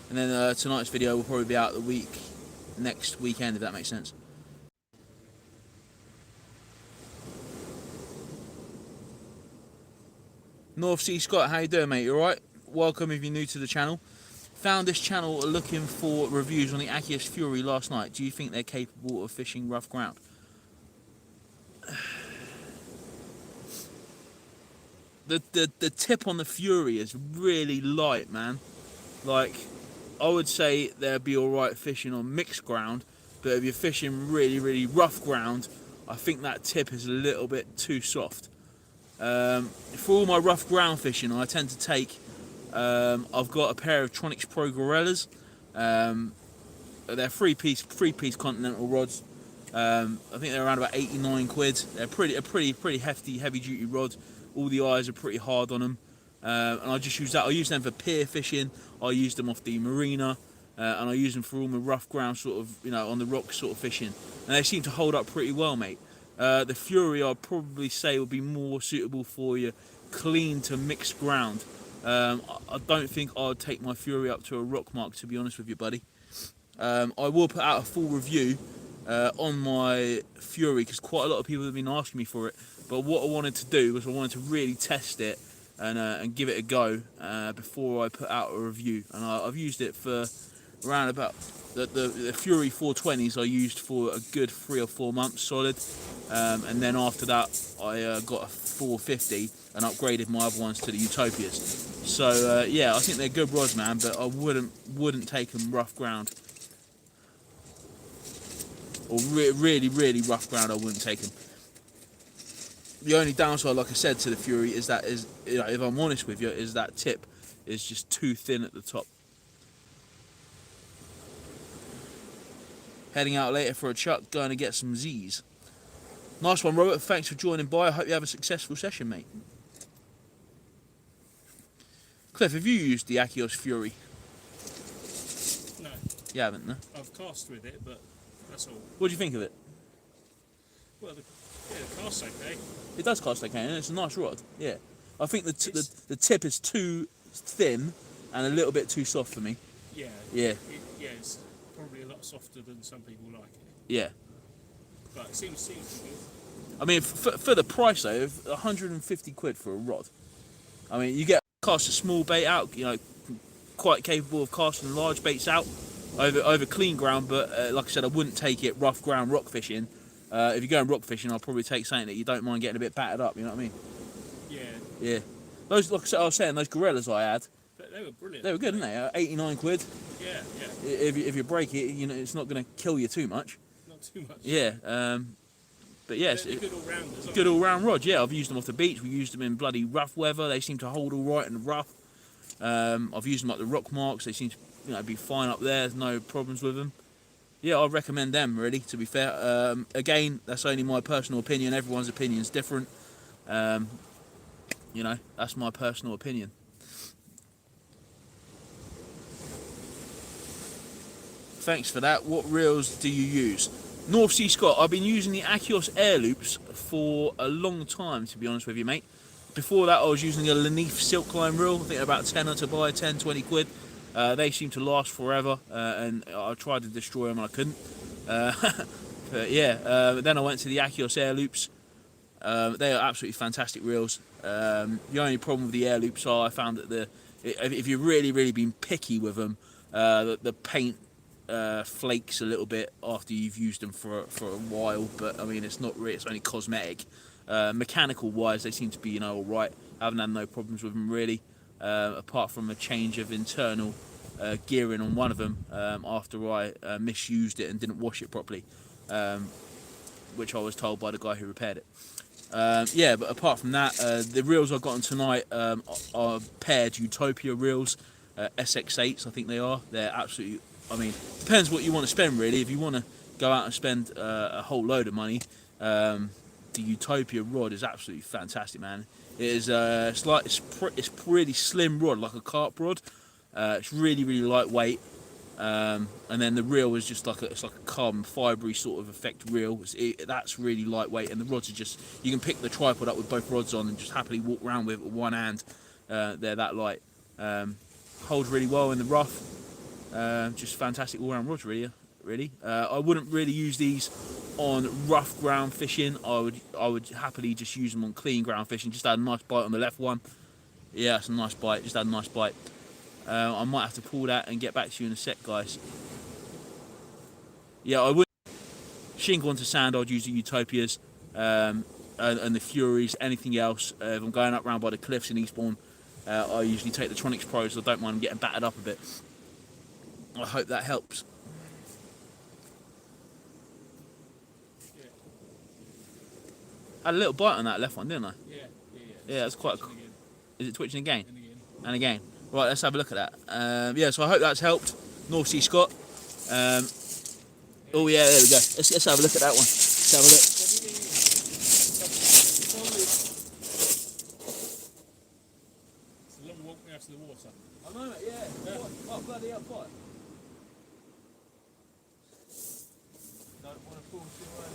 And then tonight's video will probably be out next weekend, if that makes sense. North Sea Scott, how you doing, mate? You alright? Welcome if you're new to the channel. Found this channel looking for reviews on the Achios Fury last night. Do you think they're capable of fishing rough ground? The tip on the Fury is really light, man. Like, I would say they'd be alright fishing on mixed ground, but if you're fishing really, really rough ground, I think that tip is a little bit too soft. For all my rough ground fishing, I tend to take, I've got a pair of Tronics Pro Gorellas. They're three-piece Continental rods. I think they're around about 89 quid. They're a pretty hefty, heavy-duty rod. All the eyes are pretty hard on them. And I just use that. I use them for pier fishing. I use them off the marina, and I use them for all my rough ground sort of, on the rocks sort of fishing. And they seem to hold up pretty well, mate. The Fury I'd probably say would be more suitable for your clean to mixed ground. I don't think I'd take my Fury up to a rock mark, to be honest with you, buddy. I will put out a full review on my Fury because quite a lot of people have been asking me for it. But what I wanted to do was I wanted to really test it and give it a go before I put out a review. And I've used it for around about the Fury 420s I used for a good 3 or 4 months solid. And then after that I got a 450 and upgraded my other ones to the Utopias. So yeah, I think they're good rods, man, but I wouldn't take them rough ground. Or really, really rough ground, I wouldn't take them. The only downside, like I said, to the Fury is that if I'm honest with you, is that tip is just too thin at the top. Heading out later for a chuck, going to get some Z's. Nice one, Robert. Thanks for joining by. I hope you have a successful session, mate. Cliff, have you used the Achios Fury? No. You haven't, no? I've cast with it, but that's all. What do you think of it? Well, the cast's okay. It does cast okay, and it's a nice rod. Yeah, I think the tip is too thin and a little bit too soft for me. Yeah. Yeah. It's probably a lot softer than some people like it. Yeah. But it seems good. I mean, for the price though, 150 quid for a rod. I mean, you get cast a small bait out, quite capable of casting large baits out over clean ground. But like I said, I wouldn't take it rough ground rock fishing. If you're going rock fishing, I'll probably take something that you don't mind getting a bit battered up. You know what I mean? Yeah. Yeah. Those, like I was saying, those Gorellas I had. They were brilliant. They were good, weren't they? 89 quid. Yeah. If you break it, it's not going to kill you too much. Not too much. Yeah. But yes, they're good all round as well. Good all round rod. Yeah, I've used them off the beach. We used them in bloody rough weather. They seem to hold all right in the rough. I've used them at the rock marks. They seem to be fine up there. There's no problems with them. Yeah, I'd recommend them, really, to be fair. Again, that's only my personal opinion. Everyone's opinion is different. That's my personal opinion. Thanks for that. What reels do you use? North Sea Scott, I've been using the Achios Air Loops for a long time, to be honest with you, mate. Before that I was using a Lanif silk line reel. I think about tenner to buy, 10-20 quid. They seem to last forever, and I tried to destroy them and I couldn't. But yeah, then I went to the Akios air loops. They are absolutely fantastic reels. The only problem with the air loops are I found that if you've really been picky with them, the paint flakes a little bit after you've used them for a while. But I mean, it's not really, it's only cosmetic. Mechanical wise, they seem to be, you know, all right. I haven't had no problems with them really, apart from a change of internal gearing on one of them after I misused it and didn't wash it properly, which I was told by the guy who repaired it. Yeah, but apart from that, the reels I've gotten tonight are paired Utopia reels, SX8s I think they are. They're absolutely, I mean, depends what you want to spend really. If you want to go out and spend a whole load of money, the Utopia rod is absolutely fantastic, man. It is it's pretty slim rod, like a carp rod. It's really lightweight. And then the reel is just like it's like a carbon fibre sort of effect reel. That's really lightweight, and the rods are just, you can pick the tripod up with both rods on and just happily walk around with it with one hand. They're that light. Holds really well in the rough. Just fantastic all-round rods, really. I wouldn't really use these on rough ground fishing. I would happily just use them on clean ground fishing. Just had a nice bite on the left one. Yeah, it's a nice bite. Just had a nice bite. I might have to pull that and get back to you in a sec, guys. Yeah, I would shingle onto sand. I'd use the Utopias and the Furies. Anything else, if I'm going up round by the cliffs in Eastbourne, I usually take the Tronics Pros. I don't mind them getting battered up a bit. I hope that helps. Yeah. Had a little bite on that left one, didn't I? Yeah. Yeah, that's quite. Is it twitching again? And again. Right, let's have a look at that. Yeah, so I hope that's helped. North Sea Scott. Oh yeah, there we go. Let's have a look at that one. Let's have a look. It's a long walk now to the water. I know it, yeah. What bloody hell, what? Don't want to pull too early.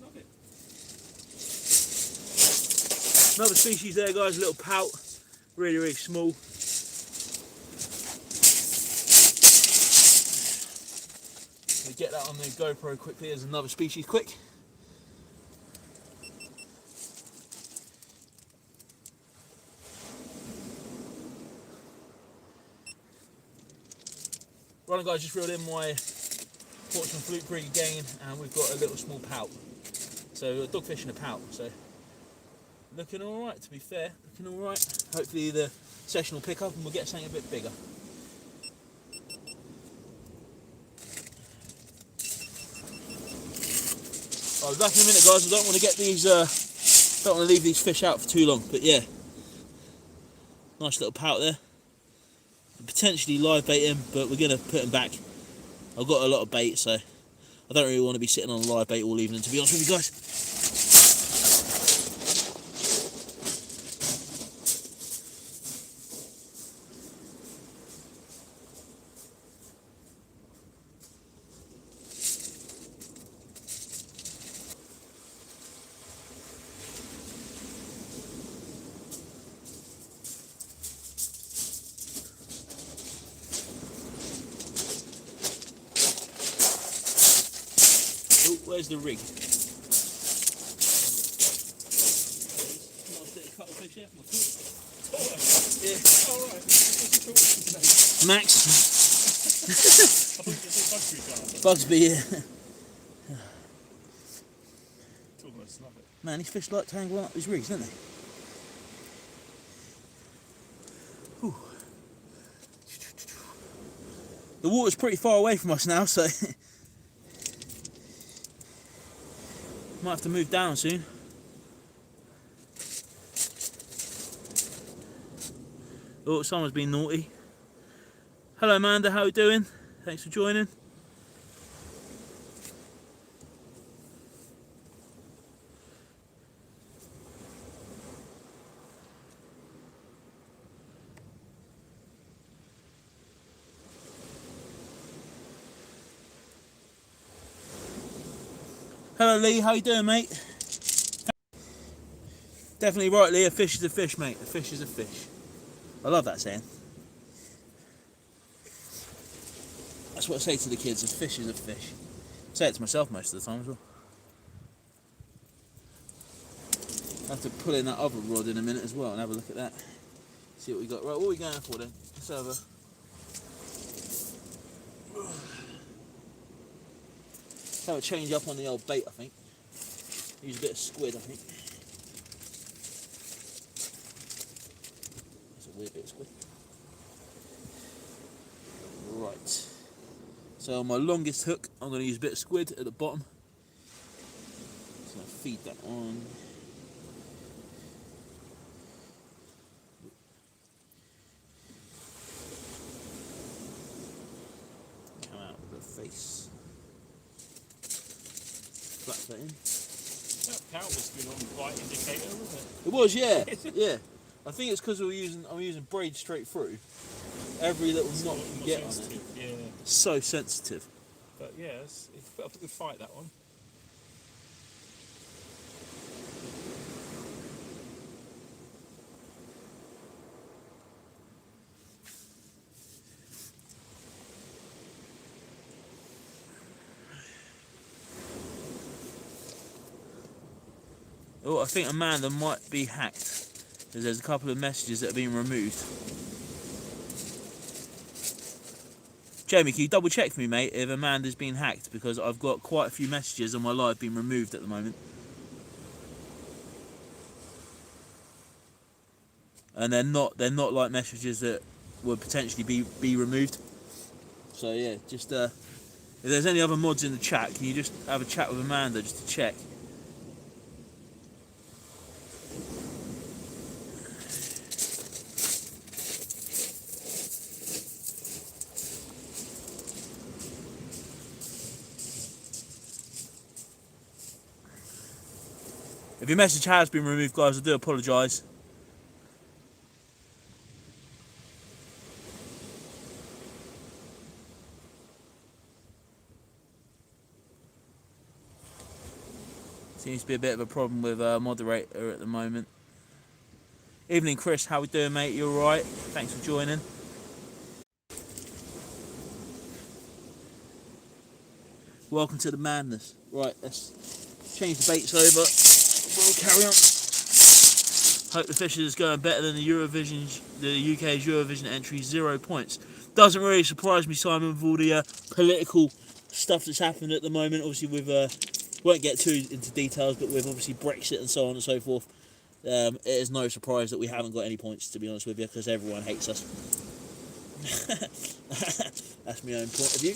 Love it. Another species there, guys, a little pout, really small. So get that on the GoPro quickly. There's another species, quick. Right, guys, just reeled in my Portsmouth Fluke Brig again, and we've got a little small pout. So a dogfish and a pout. So looking all right, to be fair. Looking all right. Hopefully the session will pick up and we'll get something a bit bigger. I'll be back in a minute, guys. I don't want to get these, don't want to leave these fish out for too long. But yeah, nice little pout there. Potentially live bait him, but we're going to put him back. I've got a lot of bait, so I don't really want to be sitting on a live bait all evening, to be honest with you guys. Oh, where's the rig? Max. Bugsby, yeah. Man, these fish like tangling up these rigs, don't they? Whew. The water's pretty far away from us now, so might have to move down soon. Oh, someone's been naughty. Hello Amanda, how are you doing? Thanks for joining. Hello Lee, how you doing, mate? Definitely right, Lee, a fish is a fish, mate. A fish is a fish. I love that saying. That's what I say to the kids, a fish is a fish. I say it to myself most of the time as well. I have to pull in that other rod in a minute as well and have a look at that. See what we got. Right, what are we going for then? Let's have a... Let's have a change up on the old bait, I think. Use a bit of squid, I think. That's a weird bit of squid. Right. So on my longest hook, I'm going to use a bit of squid at the bottom. So I'll feed that on. Come out with the face. Flat that in. That pout was good on the right indicator, wasn't it? It was, yeah. Yeah. I think it's because I'm using braid straight through. Every little knot you get on it. Yeah. So sensitive. But yeah, it's put up a good fight, that one. Oh, I think Amanda might be hacked. Because there's a couple of messages that have been removed. Jamie, can you double check for me, mate, if Amanda's been hacked? Because I've got quite a few messages on my live being removed at the moment. And they're not like messages that would potentially be removed. So yeah, just if there's any other mods in the chat, can you just have a chat with Amanda just to check? If your message has been removed, guys, I do apologise. Seems to be a bit of a problem with moderator at the moment. Evening, Chris. How we doing, mate? You all right? Thanks for joining. Welcome to the madness. Right, let's change the baits over. We'll carry on. Hope the fishing is going better than the UK's Eurovision entry, 0 points. Doesn't really surprise me, Simon, with all the political stuff that's happened at the moment. Obviously, with won't get too into details, but with obviously Brexit and so on and so forth, it is no surprise that we haven't got any points, to be honest with you, because everyone hates us. That's my own point of view.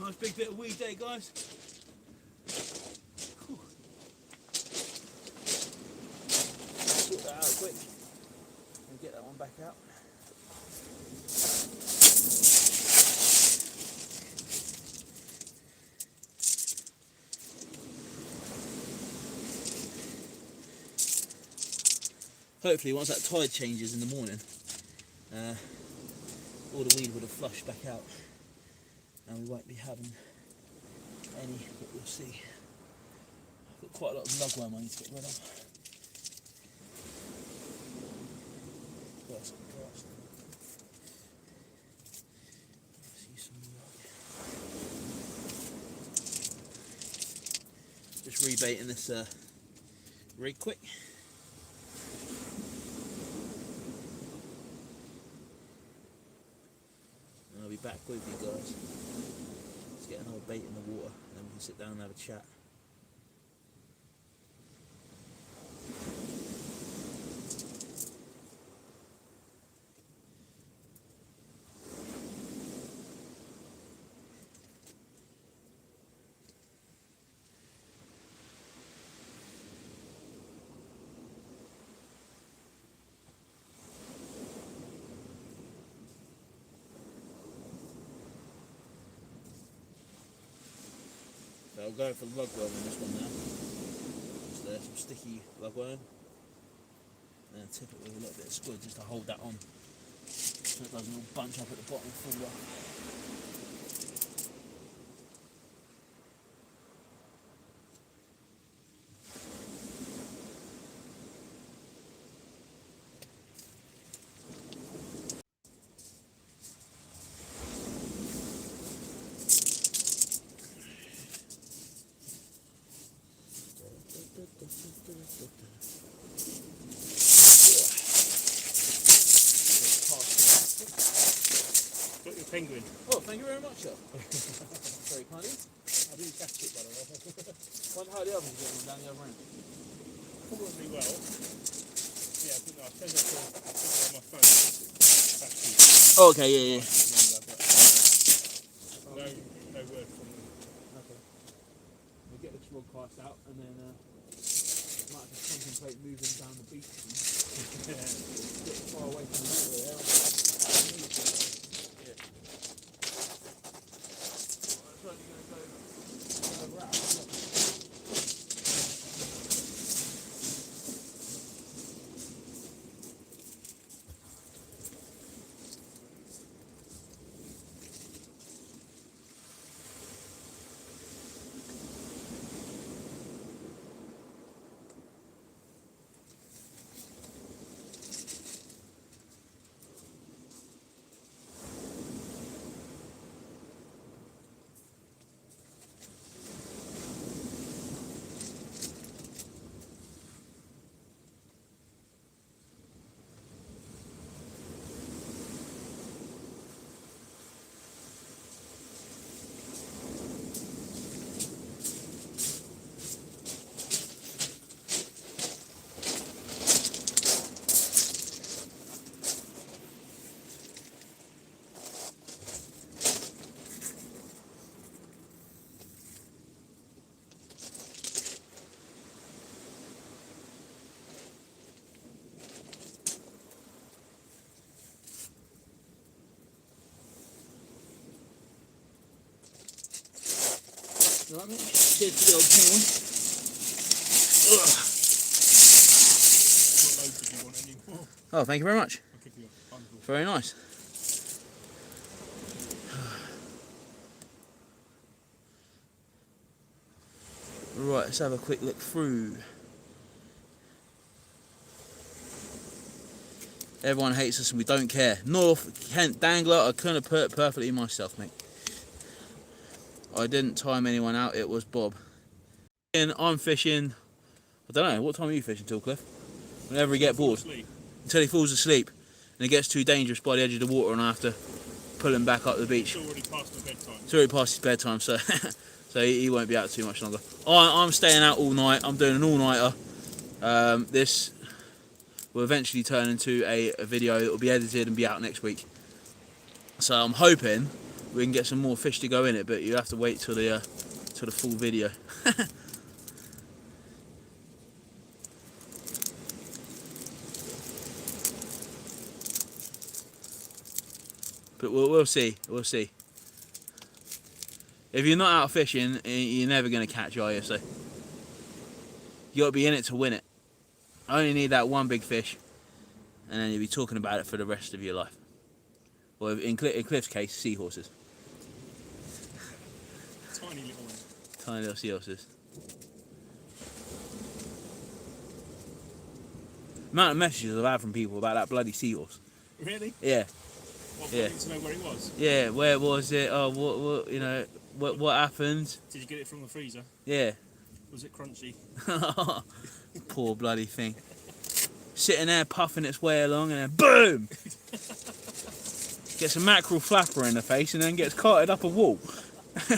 Nice big bit of weed there, guys. Whew. Sort that out quick and get that one back out. Hopefully once that tide changes in the morning, all the weed would have flushed back out and we won't be having any, but we'll see. I've got quite a lot of lugworm I need to get rid of. Got some grass. See some lug. Just rebaiting this rig quick. I'll be back with you guys. Let's get another bait in the water and then we can sit down and have a chat. So I'll go for lugworm on this one now. Just some sticky lugworm. And tip it with a little bit of squid just to hold that on. So it doesn't all bunch up at the bottom and fall off. Got your penguin. Oh, thank you very much, sir. Very kind of you. I didn't catch it, by the way. Wonder how the others are getting on down the other end. Probably well. Yeah, I think I turned it on my phone. Actually, Oh, okay, yeah, yeah. no word from them. Okay. We'll get this rod cast out and then might have to contemplate moving down the beach. Yeah. Get far away from the water there. Yeah. I'm only going to go around. Right, mate. Cheers to the old penguin. What loads did you want anymore? Oh, thank you very much. I'll give you a bundle. Very nice. Right, let's have a quick look through. Everyone hates us and we don't care. North Kent Dangler, I couldn't have put it perfectly myself, mate. I didn't time anyone out, it was Bob. And I'm fishing, I don't know, what time are you fishing till, Cliff? Whenever you get bored. Until he falls asleep and it gets too dangerous by the edge of the water and I have to pull him back up the beach. It's already past my bedtime. It's already past his bedtime, so so he won't be out too much longer. I'm staying out all night, I'm doing an all-nighter. This will eventually turn into a video that will be edited and be out next week. So I'm hoping we can get some more fish to go in it, but you have to wait till the full video. But we'll see. We'll see. If you're not out fishing, you're never going to catch, are you? So you got to be in it to win it. I only need that one big fish, and then you'll be talking about it for the rest of your life. Well, in Cliff's case, seahorses. Tiny little one. Tiny little seahorses. The amount of messages I've had from people about that bloody seahorse. Really? Yeah. What, Yeah. to know where it was? Yeah, where was it? Oh, what you know, what happened? Did you get it from the freezer? Yeah. Was it crunchy? Poor bloody thing. Sitting there puffing its way along and then boom! Gets a mackerel flapper in the face and then gets carted up a wall. Yeah.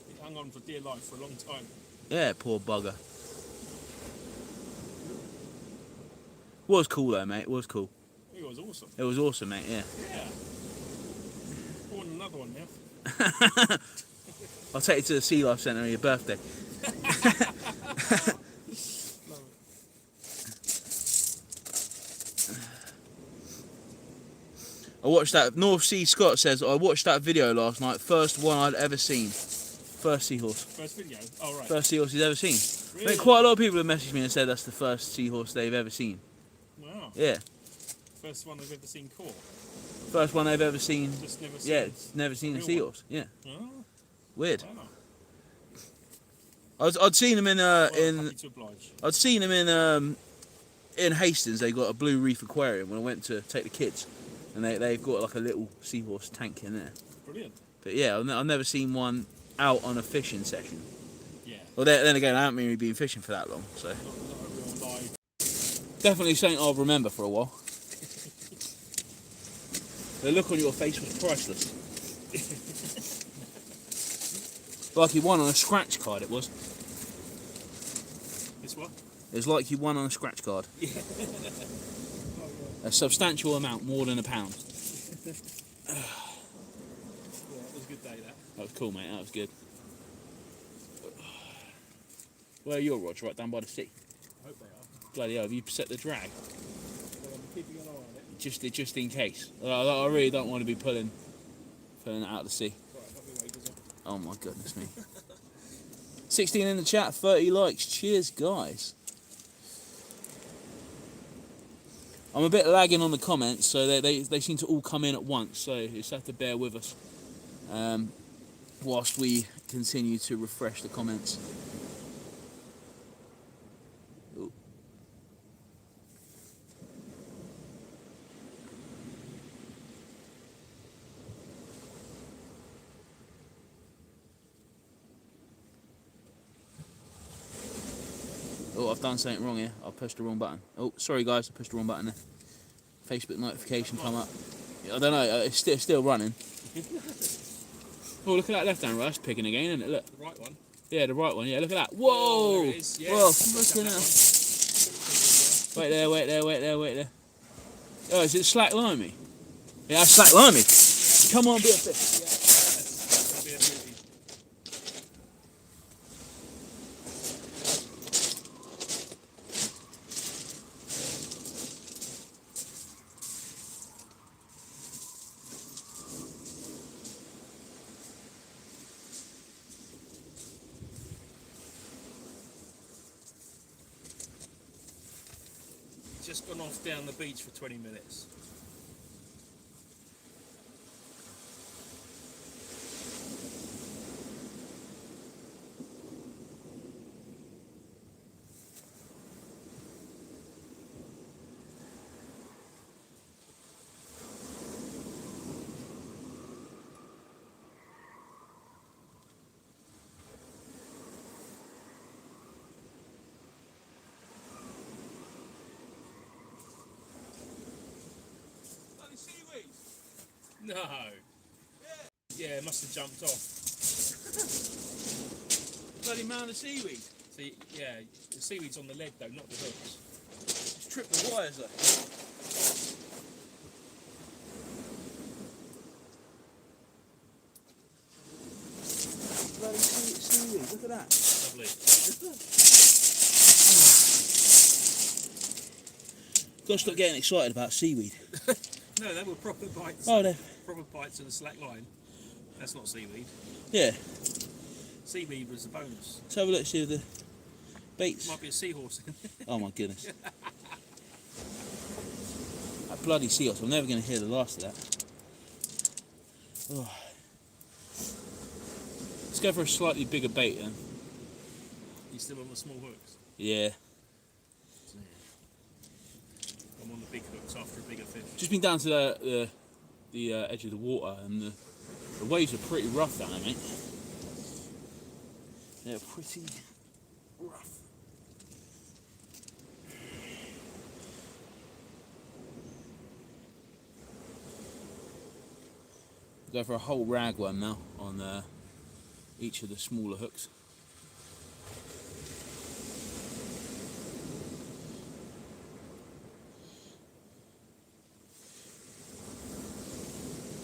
It hung on for dear life for a long time. Yeah, poor bugger. Was cool though, mate. It was cool. It was awesome. It was awesome, mate. Yeah. Yeah. I want another one now. I'll take you to the Sea Life Centre on your birthday. I watched that. North Sea Scott says, I watched that video last night. First one I'd ever seen. First seahorse. First video? Oh, right. First seahorse he's ever seen. Really? I think quite a lot of people have messaged me and said that's the first seahorse they've ever seen. Wow. Yeah. First one I've ever seen caught. First one they've ever seen. Just never seen. Yeah, it's never seen a real seahorse. Yeah. Oh, Weird. wow. I'd seen him in Happy to oblige. I'd seen him in Hastings. They got a blue reef aquarium when I went to take the kids, and they've got like a little seahorse tank in there. Brilliant. But yeah, I've never seen one out on a fishing session. Yeah. Well, then again, I haven't really been fishing for that long, so Not a real live. definitely something I'll remember for a while. The look on your face was priceless. Like you won on a scratch card, it was. This one? It was like you won on a scratch card. Yeah. A substantial amount, more than £1. Yeah, it was a good day, that. That was cool, mate. That was good. Where are your rods? Right down by the sea. I hope they are. Bloody hell, have you set the drag? Well, I'm keeping an eye on it. Just in case. I really don't want to be pulling it out of the sea. Right, not me wavers on. Oh my goodness me. 16 in the chat, 30 likes. Cheers, guys. I'm a bit lagging on the comments, so they seem to all come in at once, so you just have to bear with us whilst we continue to refresh the comments. Ooh. Oh, I've done something wrong here. I pushed the wrong button. Oh, sorry guys, I pushed the wrong button there. Facebook notification come up. I don't know, it's still running. Oh, look at that left hand, right? That's picking again, isn't it? Look. The right one? Yeah, the right one, yeah, look at that. Whoa! Oh, there it is. Yeah. Whoa, look at that. Wait there. Oh, is it slack limey? Yeah, that's slack limey. Come on, be a fish. Yeah, that's going to be a beauty. Just gone off down the beach for 20 minutes. No. Yeah, it must have jumped off. Bloody mound of seaweed. See, yeah, the seaweed's on the leg though, not the hooks. Just tripped the wires though. that. Lovely. Got to stop getting excited about seaweed. No, they were proper bites. Oh, they're... Proper bites of the slack line. That's not seaweed. Yeah. Seaweed was the bonus. Let's have a look, see if the baits... Might be a seahorse. Oh my goodness. That bloody seahorse, I'm never going to hear the last of that. Oh. Let's go for a slightly bigger bait then. You still on the small hooks? Yeah. I'm on the big hooks after a bigger fish. Just been down to the edge of the water, and the waves are pretty rough down there, mate. They're pretty rough. Go for a whole ragworm now on each of the smaller hooks.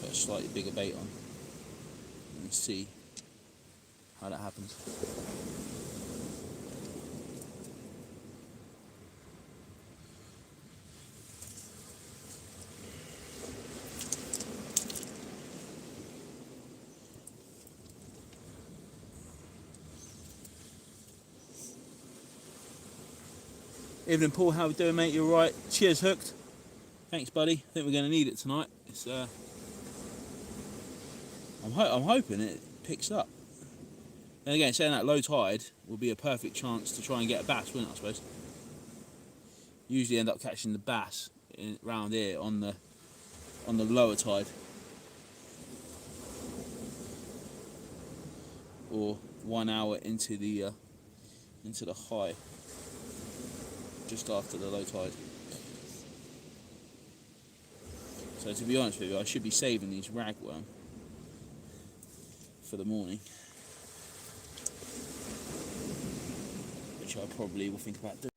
Put a slightly bigger bait on and see how that happens. Evening, Paul. How we doing, mate? You all right? Cheers, hooked. Thanks, buddy. I think we're going to need it tonight. It's I'm hoping it picks up. And again, saying that, low tide will be a perfect chance to try and get a bass, wouldn't it, I suppose? Usually end up catching the bass round here on the lower tide, or 1 hour into the high, just after the low tide. So to be honest with you, I should be saving these ragworm for the morning, which I probably will think about doing.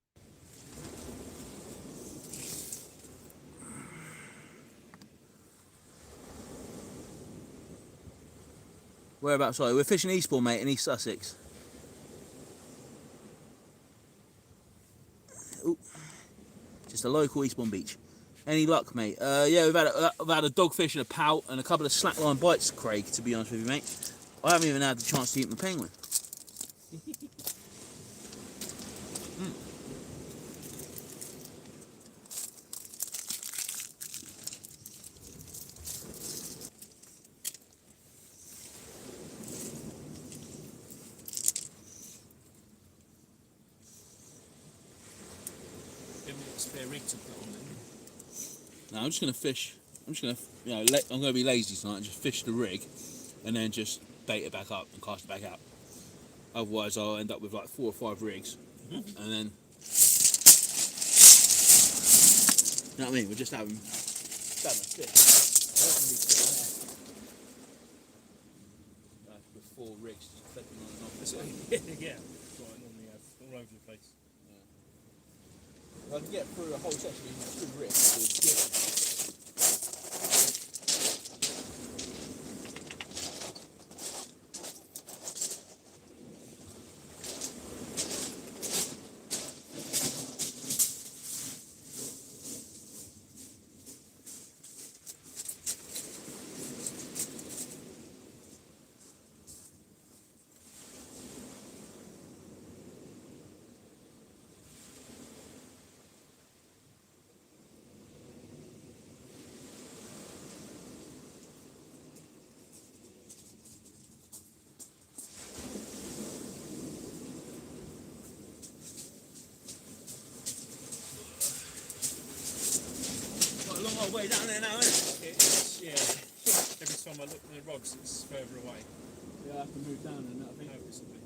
Whereabouts are we? We're fishing Eastbourne, mate, in East Sussex. Ooh. Just a local Eastbourne beach. Any luck, mate? Yeah, we've had a dogfish and a pout and a couple of slackline bites, Craig, to be honest with you, mate. I haven't even had the chance to eat my penguin. Spare rig to put on then. No, I'm just going to fish. I'm just going to, I'm going to be lazy tonight and just fish the rig and then just bait it back up and cast it back out. Otherwise, I'll end up with like 4 or 5 rigs, and then, you know what I mean? We're just having a fish. With 4 rigs just flipping on and off. Yeah, that's what I normally have all over the place. I can get through a whole session using 2 rigs. Long way down there now, isn't it? It's, yeah. Every time I look at the rods, it's further away. Yeah, I have to move down and that, I think. Noticeably.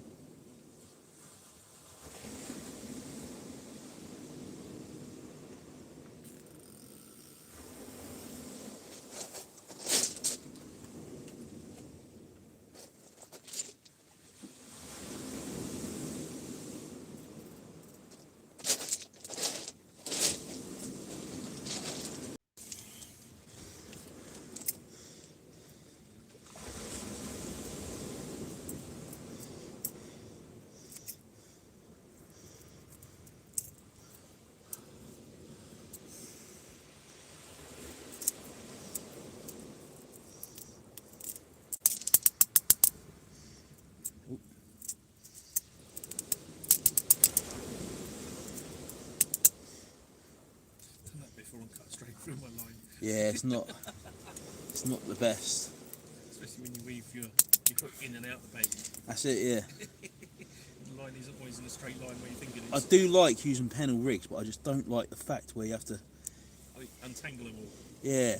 through my line. Yeah, it's not the best. Especially when you weave your hook in and out the bait. That's it, yeah. The line isn't always in a straight line where you think it I is. do like using pennel rigs, but I just don't like the fact where you have to... Untangle them all. Yeah.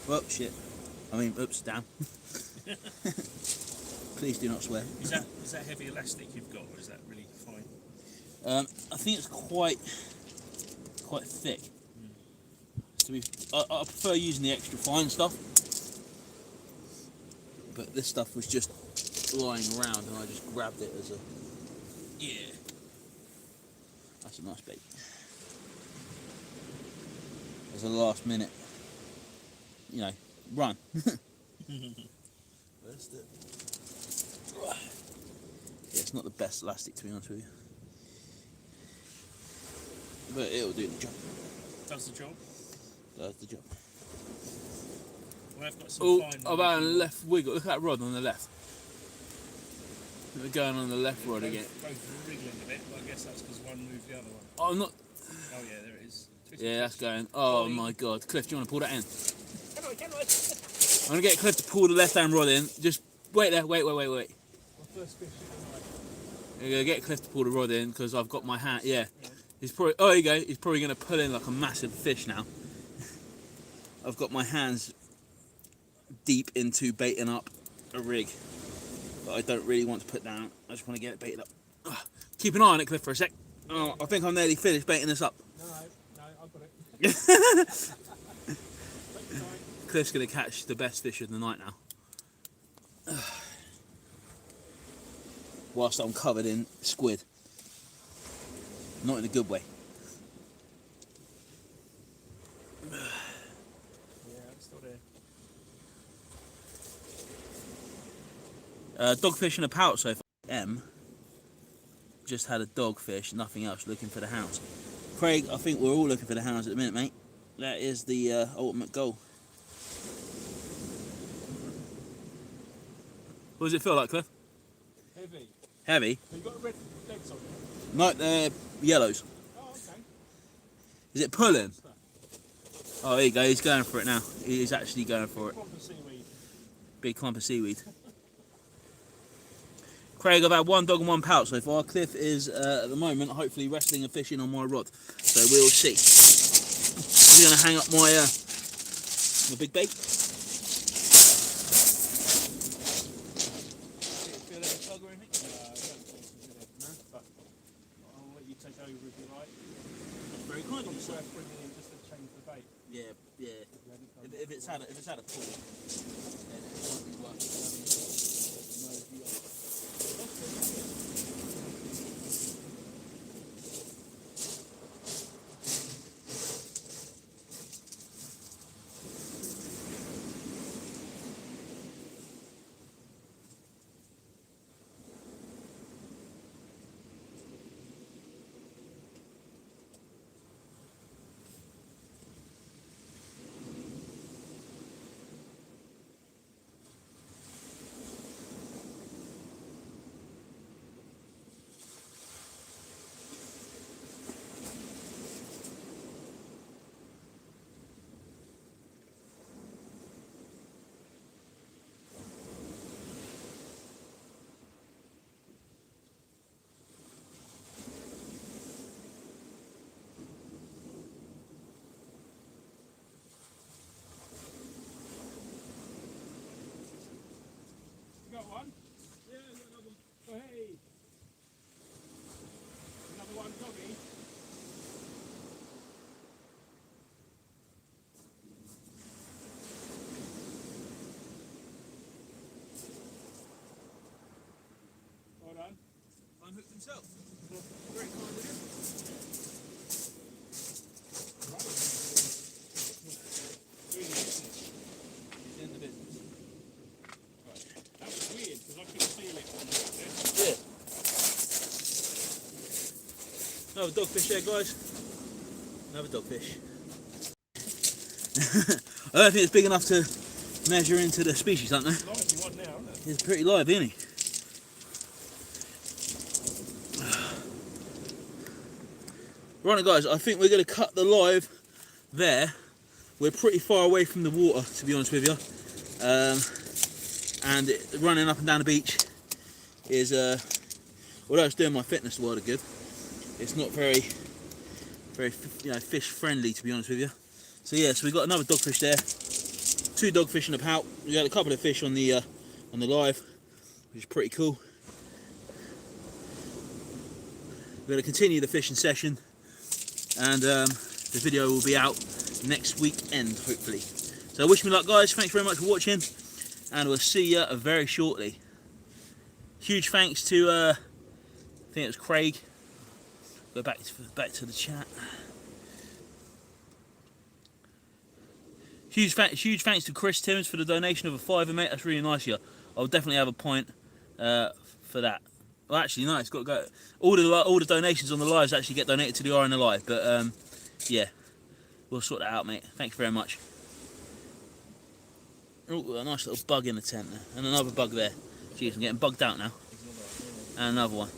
Well, shit. I mean, oops, damn. Please do not swear. Is that heavy elastic you've got, or is that really fine? I think it's quite thick. I prefer using the extra fine stuff, but this stuff was just lying around and I just grabbed it as a... Yeah. That's a nice bait. As a last minute, you know, run. That's it. Yeah, it's not the best elastic, to be honest with you, but it'll do the job. Does the job? Does the job. Well, I've got some Oh, fine about a left wiggle. Look at that rod on the left. We're going on the left rod again. Both wriggling a bit, but I guess that's because one moved the other one. Oh, I'm not. Oh yeah, there it is. Yeah, that's going. Oh my god. Cliff, do you want to pull that in? Can I? I'm going to get Cliff to pull the left hand rod in. Just wait there. Wait. My first fish of the night. I'm going to get Cliff to pull the rod in because I've got my hand. Yeah. He's probably. Oh, there you go. He's probably going to pull in like a massive fish now. I've got my hands deep into baiting up a rig that I don't really want to put down. I just want to get it baited up. Ugh. Keep an eye on it, Cliff, for a sec. Oh, I think I'm nearly finished baiting this up. No, I've got it. Cliff's going to catch the best fish of the night now. Whilst I'm covered in squid. Not in a good way. Yeah, it's still there. Dogfish and a pout so far. M just had a dogfish, nothing else, looking for the hounds. Craig, I think we're all looking for the hounds at the minute, mate. That is the ultimate goal. What does it feel like, Cliff? Heavy. Heavy? So you got red legs on it? No, they're yellows. Oh, okay. Is it pulling? Oh, there you go, he's going for it now. He's actually going for it. Clump of seaweed. Big clump of seaweed. Craig, I've had one dog and one pout so far. Cliff is, at the moment, hopefully wrestling and fishing on my rod. So we'll see. I'm going to hang up my big bait. Feel any tug or anything? I don't think it's gonna, no, but I'll let you take over if you like. That's very kind of you, It's sir. worth bringing in just to change the bait. Yeah. If it's had a pull, then it might be worth it. You got one? Yeah, I got another one. Oh, hey! Another one, doggy. Well done. Unhooked himself. Very kind of him. Doing the business. He's in the business. That was weird because I couldn't feel it from there. Yeah. Another dogfish there, guys. Another dogfish. I don't think it's big enough to measure into the species, aren't they? Lively one now, isn't it? He's pretty live, isn't he? Right, guys, I think we're going to cut the live there. we're pretty far away from the water, to be honest with you. And running up and down the beach is, although it's doing my fitness a world of good, it's not very fish friendly, to be honest with you. So yeah, so we got another dogfish there, 2 dogfish and a pout. We got a couple of fish on the live, which is pretty cool. We're going to continue the fishing session, and the video will be out next weekend, hopefully. So wish me luck, guys. Thanks very much for watching, and we'll see you very shortly. Huge thanks to I think it was Craig. Go back to the chat. Huge thanks to Chris Timmins for the donation of a £5, mate. That's really nice of you. I'll definitely have a point for that. Well, actually, no, it's got to go. All the donations on the lives actually get donated to the RNLI. But yeah, we'll sort that out, mate. Thank you very much. Oh, a nice little bug in the tent there, and another bug there. Jeez, I'm getting bugged out now. And another one.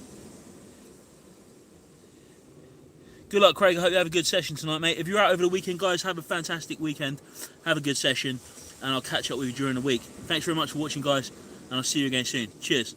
Good luck, Craig. I hope you have a good session tonight, mate. If you're out over the weekend, guys, have a fantastic weekend. Have a good session, and I'll catch up with you during the week. Thanks very much for watching, guys, and I'll see you again soon. Cheers.